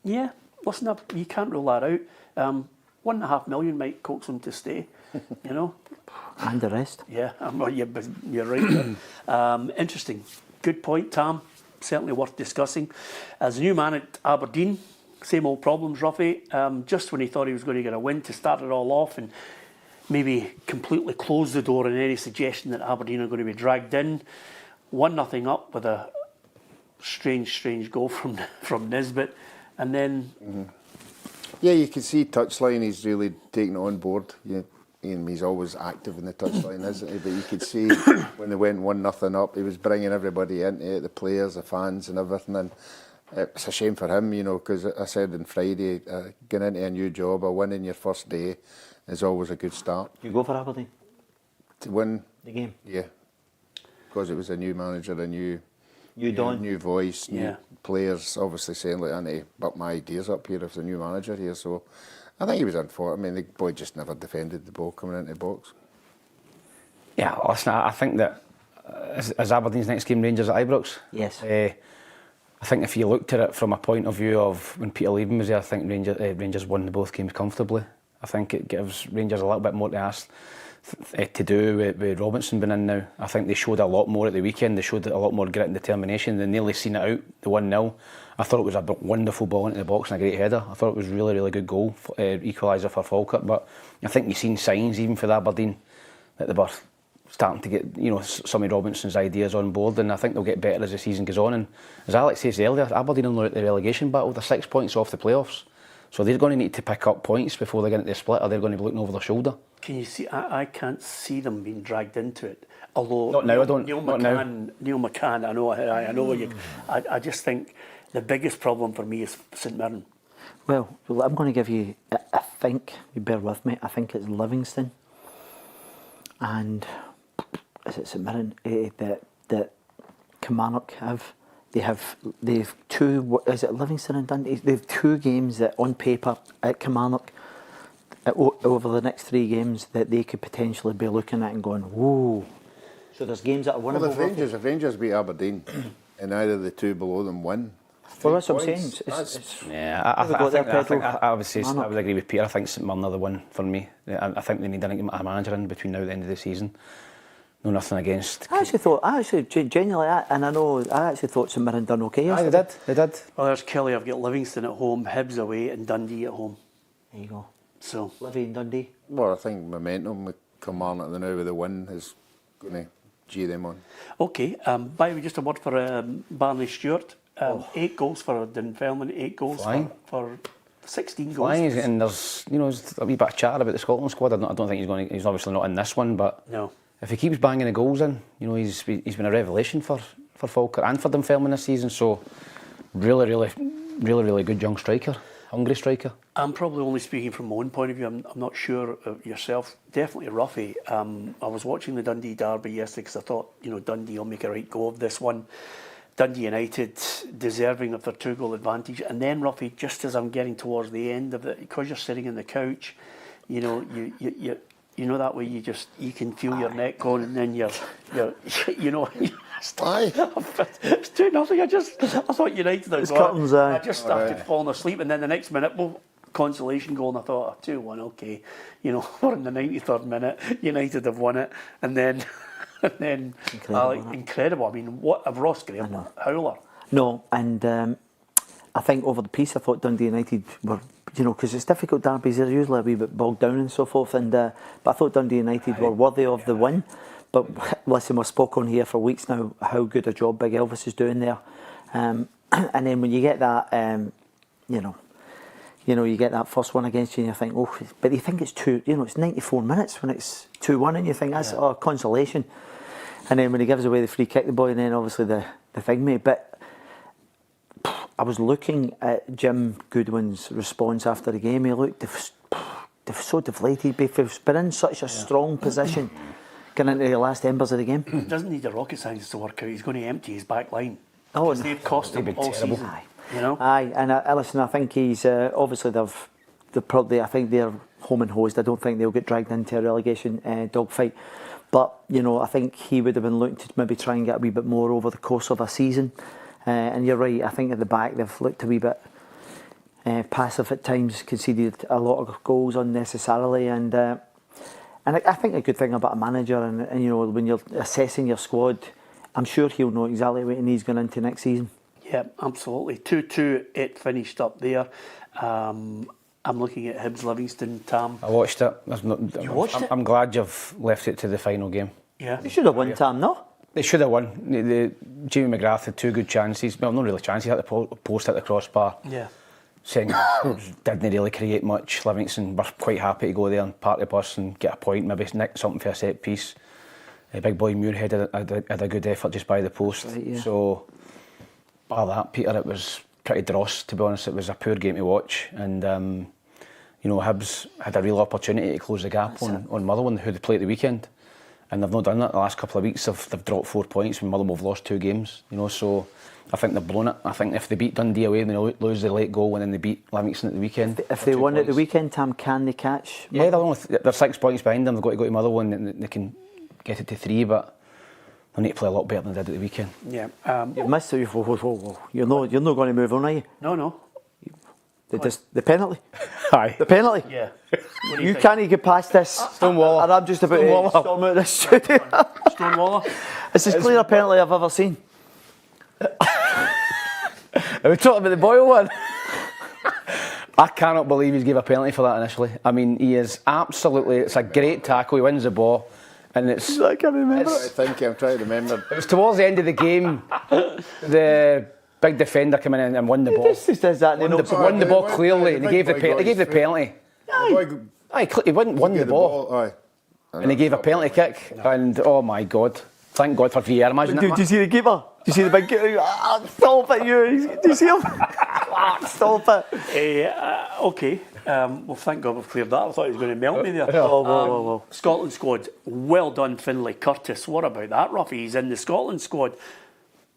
[SPEAKER 1] Yeah, listen up. You can't rule that out. 1.5 million might coax him to stay.
[SPEAKER 3] And the rest.
[SPEAKER 1] Yeah, you're right. Interesting. Good point, Tam. Certainly worth discussing. As a new man at Aberdeen, same old problems, Roughie. Just when he thought he was going to get a win to start it all off, and maybe completely close the door on any suggestion that Aberdeen are going to be dragged in. 1-0 up with a strange goal from Nisbet, and then
[SPEAKER 2] Yeah, you can see touchline. He's really taken it on board. He's always active in the touchline, isn't he? But you could see when they went 1-0 up, he was bringing everybody into it, the players, the fans, and everything. And it's a shame for him, because I said on Friday, getting into a new job, a win in your first day is always a good start.
[SPEAKER 3] You go for Aberdeen
[SPEAKER 2] To win
[SPEAKER 3] the game.
[SPEAKER 2] Yeah, because it was a new manager, a new voice, new
[SPEAKER 1] Yeah.
[SPEAKER 2] players. Obviously saying, like, I need to buck my ideas up here as a new manager here. So I think he was in for it. I mean, the boy just never defended the ball coming into the box.
[SPEAKER 4] Yeah, listen, I think that as Aberdeen's next game, Rangers at Ibrox.
[SPEAKER 3] Yes.
[SPEAKER 4] I think if you looked at it from a point of view of when Peter Leaven was there, I think Rangers won both games comfortably. I think it gives Rangers a little bit more to ask to do with Robinson being in now. I think they showed a lot more at the weekend. They showed a lot more grit and determination. They nearly seen it out, the 1-0. I thought it was a wonderful ball into the box and a great header. I thought it was really, really good goal, equaliser for Falkirk. But I think you've seen signs even for the Aberdeen that they were starting to get some of Robinson's ideas on board, and I think they'll get better as the season goes on. And as Alex says earlier, Aberdeen are at the relegation battle. They're 6 points off the playoffs. So they're going to need to pick up points before they get into the split, or they're going to be looking over their shoulder.
[SPEAKER 1] can you see? I can't see them being dragged into it. Although
[SPEAKER 4] not now, I don't.
[SPEAKER 1] Neil
[SPEAKER 4] not
[SPEAKER 1] McCann,
[SPEAKER 4] now.
[SPEAKER 1] Neil McCann, I know you. I just think the biggest problem for me is St Mirren.
[SPEAKER 3] Well, I'm going to give you, I think, you bear with me, I think it's Livingston and is it St Mirren that Kilmarnock have. They've two, is it Livingston and Dundee? They've two games that on paper at Kilmarnock over the next 3 games that they could potentially be looking at and going, whoa. So there's games that are winnable.
[SPEAKER 2] Well, if Rangers beat Aberdeen and either the two below them win.
[SPEAKER 3] Well, that's what I'm saying.
[SPEAKER 4] I would agree with Peter. I think St Mirren are the one for me. I think they need a manager in between now and the end of the season. No, nothing against. I actually
[SPEAKER 3] genuinely, and I actually thought St Mirren done okay.
[SPEAKER 4] They did.
[SPEAKER 1] Well, there's Kelly. I've got Livingston at home, Hibs away, and Dundee at home.
[SPEAKER 3] There you go.
[SPEAKER 1] So
[SPEAKER 3] Livy and Dundee.
[SPEAKER 2] Well, I think momentum with Kilmarnock now with the win is going to gee them on.
[SPEAKER 1] Okay. By the way, just a word for Barney Stewart. 8 goals for Dunfermline, 8 goals for 16 goals.
[SPEAKER 4] Flying, and there's a wee bit of chatter about the Scotland squad. I don't think he's obviously not in this one, but
[SPEAKER 1] no.
[SPEAKER 4] If he keeps banging the goals in, he's been a revelation for Falkirk and for Dunfermline this season. So really good young striker, hungry striker. I'm
[SPEAKER 1] probably only speaking from my own point of view. I'm not sure of yourself. Definitely Roughie. I was watching the Dundee derby yesterday because I thought Dundee will make a right go of this one. Dundee United deserving of their 2-goal advantage, and then Roughie, just as I'm getting towards the end of it, because you're sitting on the couch, you that way you can feel your neck going, and then you're it's 2-0. I thought United had got. I just started falling asleep, and then the next minute, consolation goal, and I thought 2-1. Okay, we're in the 93rd minute. United have won it, and then. Incredible. I mean, what a Ross Graham howler. No,
[SPEAKER 3] and I think over the piece, I thought Dundee United were, because it's difficult derbies, they're usually a wee bit bogged down and so forth. But I thought Dundee United were worthy of the win. But listen, we've spoken here for weeks now how good a job Big Elvis is doing there. And then when you get that, you get that first one against you, and you think, but you think it's it's 94 minutes when it's 2-1, and you think that's consolation. And then when he gives away the free kick, the boy, and then obviously the thing, mate. But I was looking at Jim Goodwin's response after the game. He looked, they're so deflated. They've been in such a strong position getting into the last embers of the game.
[SPEAKER 1] He doesn't need a rocket science to work out. He's going to empty his back line. Because they've cost him all season.
[SPEAKER 3] Aye, and listen, I think he's obviously they've probably, I think they're home and hosed. I don't think they'll get dragged into a relegation dogfight. But I think he would have been looking to maybe try and get a wee bit more over the course of a season. And you're right. I think at the back they've looked a wee bit passive at times, conceded a lot of goals unnecessarily, and I think a good thing about a manager and when you're assessing your squad, I'm sure he'll know exactly what he needs going into next season.
[SPEAKER 1] Yeah, absolutely. 2-2, it finished up there. And I'm looking at Hibs Livingston, Tam.
[SPEAKER 4] I watched it.
[SPEAKER 1] You watched it?
[SPEAKER 4] I'm glad you've left it to the final game.
[SPEAKER 1] Yeah.
[SPEAKER 3] They should have won, Tam, no?
[SPEAKER 4] They should have won. Jamie McGrath had 2 good chances. Well, not really chances. He had the post at the crossbar.
[SPEAKER 1] Yeah.
[SPEAKER 4] Saying didn't really create much. Livingston were quite happy to go there and park the bus and get a point, maybe nick something for a set piece. Big boy Muirhead had a good effort just by the post.
[SPEAKER 3] Right, yeah.
[SPEAKER 4] So, bar that, Peter, it was pretty dross, to be honest. It was a poor game to watch. And, Hibs had a real opportunity to close the gap on Motherwell, who they played at the weekend. And they've not done that the last couple of weeks. They've dropped 4 points when Motherwell have lost 2 games. So I think they've blown it. I think if they beat Dundee away, they lose the late goal, and then they beat Livingston at the weekend.
[SPEAKER 3] If they won at the weekend, Tam, can they catch?
[SPEAKER 4] Yeah, they're 6 points behind them. They've got to go to Motherwell and they can get it to 3, but they need to play a lot better than they did at the weekend.
[SPEAKER 1] Yeah.
[SPEAKER 3] You've missed it. Whoa. You're not going to move on, are you?
[SPEAKER 1] No.
[SPEAKER 3] The penalty?
[SPEAKER 4] Aye.
[SPEAKER 3] The penalty?
[SPEAKER 1] Yeah.
[SPEAKER 3] You can't get past this.
[SPEAKER 4] Stonewaller.
[SPEAKER 3] And I'm just about to storm out of this studio.
[SPEAKER 1] Stonewaller.
[SPEAKER 3] It's as clear a penalty I've ever seen.
[SPEAKER 4] Are we talking about the Boyle one? I cannot believe he's gave a penalty for that initially. I mean, he is absolutely... It's a great tackle. He wins the ball. And it's...
[SPEAKER 3] I can't remember.
[SPEAKER 2] I'm trying to remember.
[SPEAKER 4] It was towards the end of the game. The big defender came in and won the ball.
[SPEAKER 3] He just does that.
[SPEAKER 4] Won the ball clearly, and he gave the penalty. He won the ball.
[SPEAKER 2] Aye.
[SPEAKER 4] And he gave a penalty kick. And oh my God. Thank God for VAR. Imagine that.
[SPEAKER 3] Do you see the keeper? Do you see the big keeper? Stop it, you. Do you see him? Stop it.
[SPEAKER 1] Okay. Well, thank God we've cleared that. I thought he was going to melt me there.
[SPEAKER 3] Whoa.
[SPEAKER 1] Scotland squad. Well done, Finlay Curtis. What about that, Roughie? He's in the Scotland squad.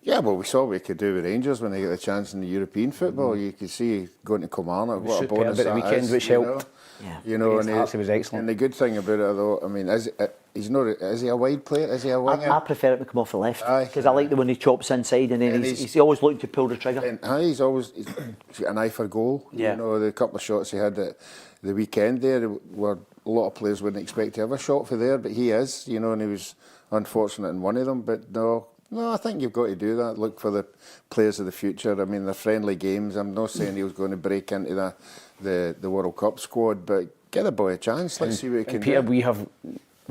[SPEAKER 2] Yeah, well, we saw what he could do with Rangers when they get the chance in the European football. You could see going to Kilmarnock, what a bonus
[SPEAKER 4] at the
[SPEAKER 2] that
[SPEAKER 4] weekend,
[SPEAKER 2] is,
[SPEAKER 4] which helped.
[SPEAKER 3] Yeah.
[SPEAKER 2] And
[SPEAKER 4] he was excellent.
[SPEAKER 2] And the good thing about it, though, I mean, is he a wide player? Is he a winger?
[SPEAKER 3] I prefer it to come off the left
[SPEAKER 2] Aye.
[SPEAKER 3] because I like the one he chops inside and then he's always looking to pull the trigger.
[SPEAKER 2] And he's got an eye for goal.
[SPEAKER 1] Yeah.
[SPEAKER 2] The couple of shots he had at the weekend there were a lot of players wouldn't expect to have a shot for there, but he is, and he was unfortunate in one of them. But no, I think you've got to do that. Look for the players of the future. I mean, they're friendly games. I'm not saying he was going to break into the World Cup squad, but get the boy a chance. Let's see what he can
[SPEAKER 4] Peter,
[SPEAKER 2] do.
[SPEAKER 4] we've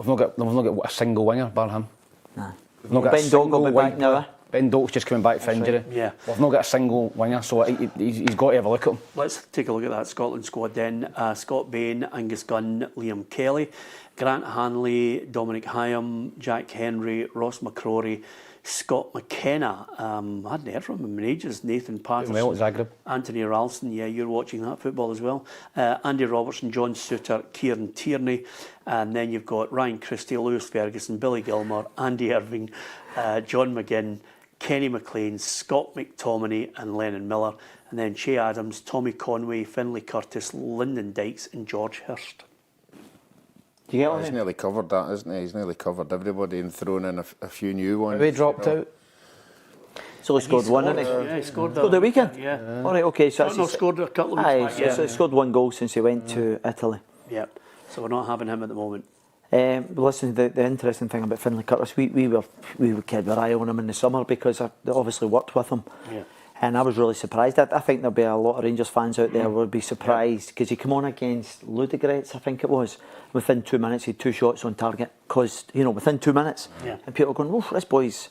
[SPEAKER 4] not got a single winger, bar him.
[SPEAKER 3] Nah.
[SPEAKER 4] We've not got
[SPEAKER 3] Ben
[SPEAKER 4] a
[SPEAKER 3] Doak will
[SPEAKER 4] single
[SPEAKER 3] be back now, eh?
[SPEAKER 4] Ben Doak's just coming back for injury.
[SPEAKER 1] Right. Yeah.
[SPEAKER 4] We've not got a single winger, so he's got to have a look at him.
[SPEAKER 1] Let's take a look at that Scotland squad then. Scott Bain, Angus Gunn, Liam Kelly, Grant Hanley, Dominic Hyam, Jack Henry, Ross McCrory, Scott McKenna. I hadn't heard from him in ages. Nathan Patterson.
[SPEAKER 4] Well, at Zagreb.
[SPEAKER 1] Anthony Ralston, yeah, you're watching that football as well. Andy Robertson, John Suter, Kieran Tierney. And then you've got Ryan Christie, Lewis Ferguson, Billy Gilmore, Andy Irving, John McGinn, Kenny McLean, Scott McTominay and Lennon Miller. And then Che Adams, Tommy Conway, Finlay Curtis, Lyndon Dykes and George Hurst.
[SPEAKER 3] Do you get
[SPEAKER 2] He's nearly covered that, isn't he? He's nearly covered everybody and thrown in a few new ones.
[SPEAKER 4] He dropped out.
[SPEAKER 3] So he scored one, didn't he?
[SPEAKER 1] Yeah, he scored
[SPEAKER 3] the weekend?
[SPEAKER 1] Yeah.
[SPEAKER 3] All right, okay. So
[SPEAKER 1] Not scored a couple of weeks back.
[SPEAKER 3] so he scored 1 goal since he went to Italy.
[SPEAKER 1] Yeah. So we're not having him at the moment.
[SPEAKER 3] Listen, the interesting thing about Finlay Curtis, we kept our eye on him in the summer because I obviously worked with him.
[SPEAKER 1] Yeah.
[SPEAKER 3] And I was really surprised. I think there'll be a lot of Rangers fans out there would be surprised because he came on against Ludogorets, I think it was. Within 2 minutes, he had 2 shots on target. Because, within 2 minutes.
[SPEAKER 1] Yeah.
[SPEAKER 3] And people going, oh, this boy's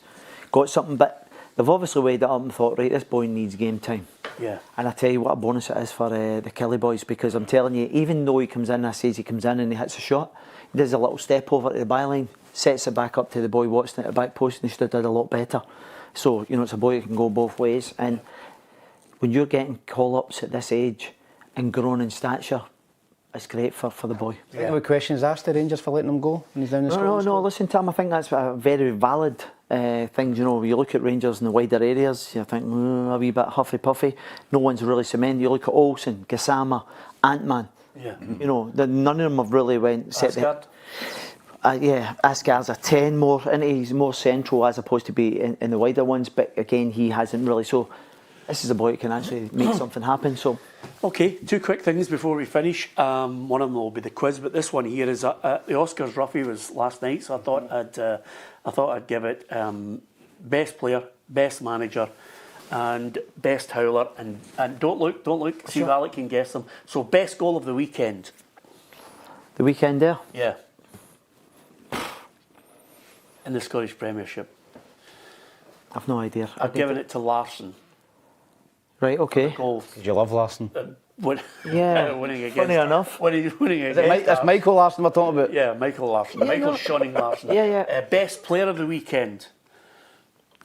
[SPEAKER 3] got something. But they've obviously weighed it up and thought, right, this boy needs game time.
[SPEAKER 1] Yeah.
[SPEAKER 3] And I tell you what a bonus it is for the Kelly boys because I'm telling you, even though he comes in, he comes in and he hits a shot, he does a little step over to the byline, sets it back up to the boy Watson at the back post, and he should have done a lot better. So, it's a boy who can go both ways. And when you're getting call-ups at this age and grown in stature, it's great for the boy.
[SPEAKER 4] Yeah. Any questions asked the Rangers for letting him go when he's down the Scotland
[SPEAKER 3] No, listen, Tim, I think that's a very valid thing. You look at Rangers in the wider areas, you think, a wee bit huffy-puffy. No one's really cemented. You look at Olsen, Gassama, Ant-Man.
[SPEAKER 1] Yeah.
[SPEAKER 3] None of them have really went...
[SPEAKER 1] Asgard.
[SPEAKER 3] Asgard's a 10 more, and he's more central as opposed to be in the wider ones, but again, he hasn't really. So this is a boy who can actually make something happen. So,
[SPEAKER 1] okay, 2 quick things before we finish. One of them will be the quiz, but this one here is the Oscars. Roughie was last night, so I thought I'd give it best player, best manager, and best howler, and don't look, see if Alec can guess them. So best goal of the weekend.
[SPEAKER 3] The weekend there?
[SPEAKER 1] Yeah. In the Scottish Premiership.
[SPEAKER 3] I've no idea.
[SPEAKER 1] I've given it to Larsson.
[SPEAKER 3] Right, okay.
[SPEAKER 1] Goal.
[SPEAKER 4] Did you love Larsson?
[SPEAKER 3] Yeah,
[SPEAKER 1] winning against.
[SPEAKER 3] funny enough.
[SPEAKER 1] Winning against.
[SPEAKER 4] That's Michael Larsson we're talking about.
[SPEAKER 1] Yeah, Michael Larsson. Michael Shunning Larsson.
[SPEAKER 3] Yeah.
[SPEAKER 1] Best player of the weekend.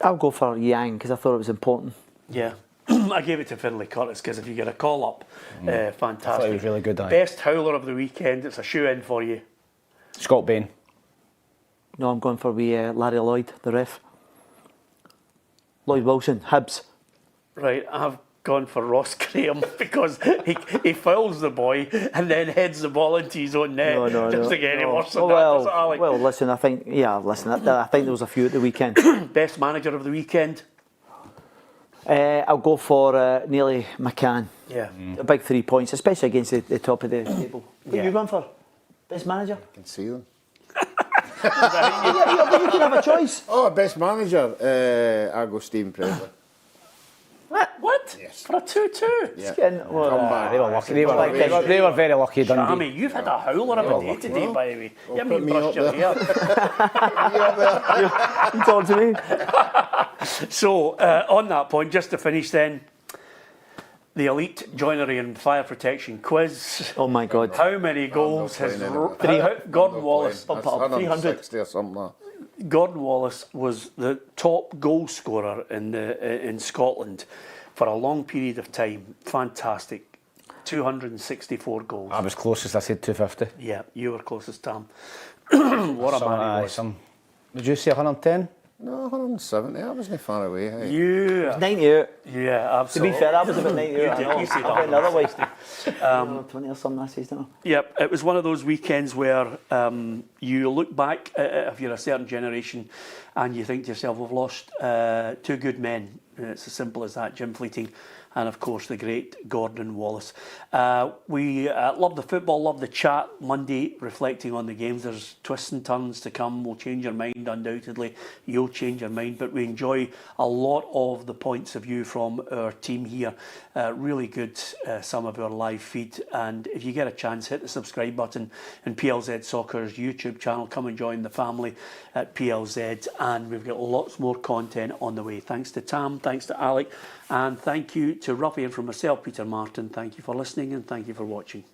[SPEAKER 3] I'll go for Yang because I thought it was important.
[SPEAKER 1] Yeah. I gave it to Finlay Curtis because if you get a call up, fantastic.
[SPEAKER 4] I thought he was really good.
[SPEAKER 1] Best howler of the weekend. It's a shoe in for you.
[SPEAKER 4] Scott Bain.
[SPEAKER 3] No, I'm going for Larry Lloyd, the ref. Lloyd Wilson, Hibs.
[SPEAKER 1] Right, I've gone for Ross Graham because he fouls the boy and then heads the ball into his own net. Just to get any worse than that, does it, Alec?
[SPEAKER 3] Well, listen, I think there was a few at the weekend.
[SPEAKER 1] Best manager of the weekend?
[SPEAKER 3] I'll go for Nearly McCann.
[SPEAKER 1] Yeah.
[SPEAKER 3] A big 3 points, especially against the top of the table. What
[SPEAKER 1] Yeah.
[SPEAKER 3] are you going for? Best manager?
[SPEAKER 2] I can see them.
[SPEAKER 3] But you can have a choice.
[SPEAKER 2] Oh, best manager. I'll go Stephen Presley.
[SPEAKER 1] What?
[SPEAKER 2] Yes.
[SPEAKER 1] For a 2-2?
[SPEAKER 2] Yeah.
[SPEAKER 3] Come
[SPEAKER 2] back.
[SPEAKER 4] They were lucky. They were very lucky, Dundee.
[SPEAKER 1] Jamie, you've had a howler of a day today, by the way. You haven't
[SPEAKER 2] put
[SPEAKER 1] even
[SPEAKER 2] me
[SPEAKER 1] brushed your
[SPEAKER 2] up
[SPEAKER 1] hair.
[SPEAKER 3] You talk to me.
[SPEAKER 1] So, on that point, just to finish then, the elite joinery and fire protection quiz.
[SPEAKER 3] Oh my God.
[SPEAKER 1] How many goals has
[SPEAKER 2] playing
[SPEAKER 1] Gordon Wallace?
[SPEAKER 2] That's
[SPEAKER 3] up 300.
[SPEAKER 2] 160 or something like that.
[SPEAKER 1] Gordon Wallace was the top goal scorer in Scotland for a long period of time. Fantastic. 264 goals.
[SPEAKER 4] I was closest, I said 250.
[SPEAKER 1] Yeah, you were closest, Tam. What a man he was.
[SPEAKER 4] Did you say 110?
[SPEAKER 2] No, 170. I wasn't far away. Hey.
[SPEAKER 1] Yeah.
[SPEAKER 3] 98.
[SPEAKER 1] Yeah, absolutely.
[SPEAKER 3] To be fair, that was about 98. I know.
[SPEAKER 1] You said
[SPEAKER 3] I went the other way.
[SPEAKER 1] 20
[SPEAKER 3] or something, I said, don't
[SPEAKER 1] Yep, it was one of those weekends where you look back, if you're a certain generation, and you think to yourself, we've lost two good men. It's as simple as that, Jim Fleeting and, of course, the great Gordon Wallace. We love the football, love the chat. Monday, reflecting on the games. There's twists and turns to come. We'll change your mind, undoubtedly. You'll change your mind. But we enjoy a lot of the points of view from our team here. Really good, some of our live feed. And if you get a chance, hit the subscribe button in PLZ Soccer's YouTube channel. Come and join the family at PLZ. And we've got lots more content on the way. Thanks to Tam, thanks to Alec, and thank you to Roughie, and from myself, Peter Martin. Thank you for listening and thank you for watching.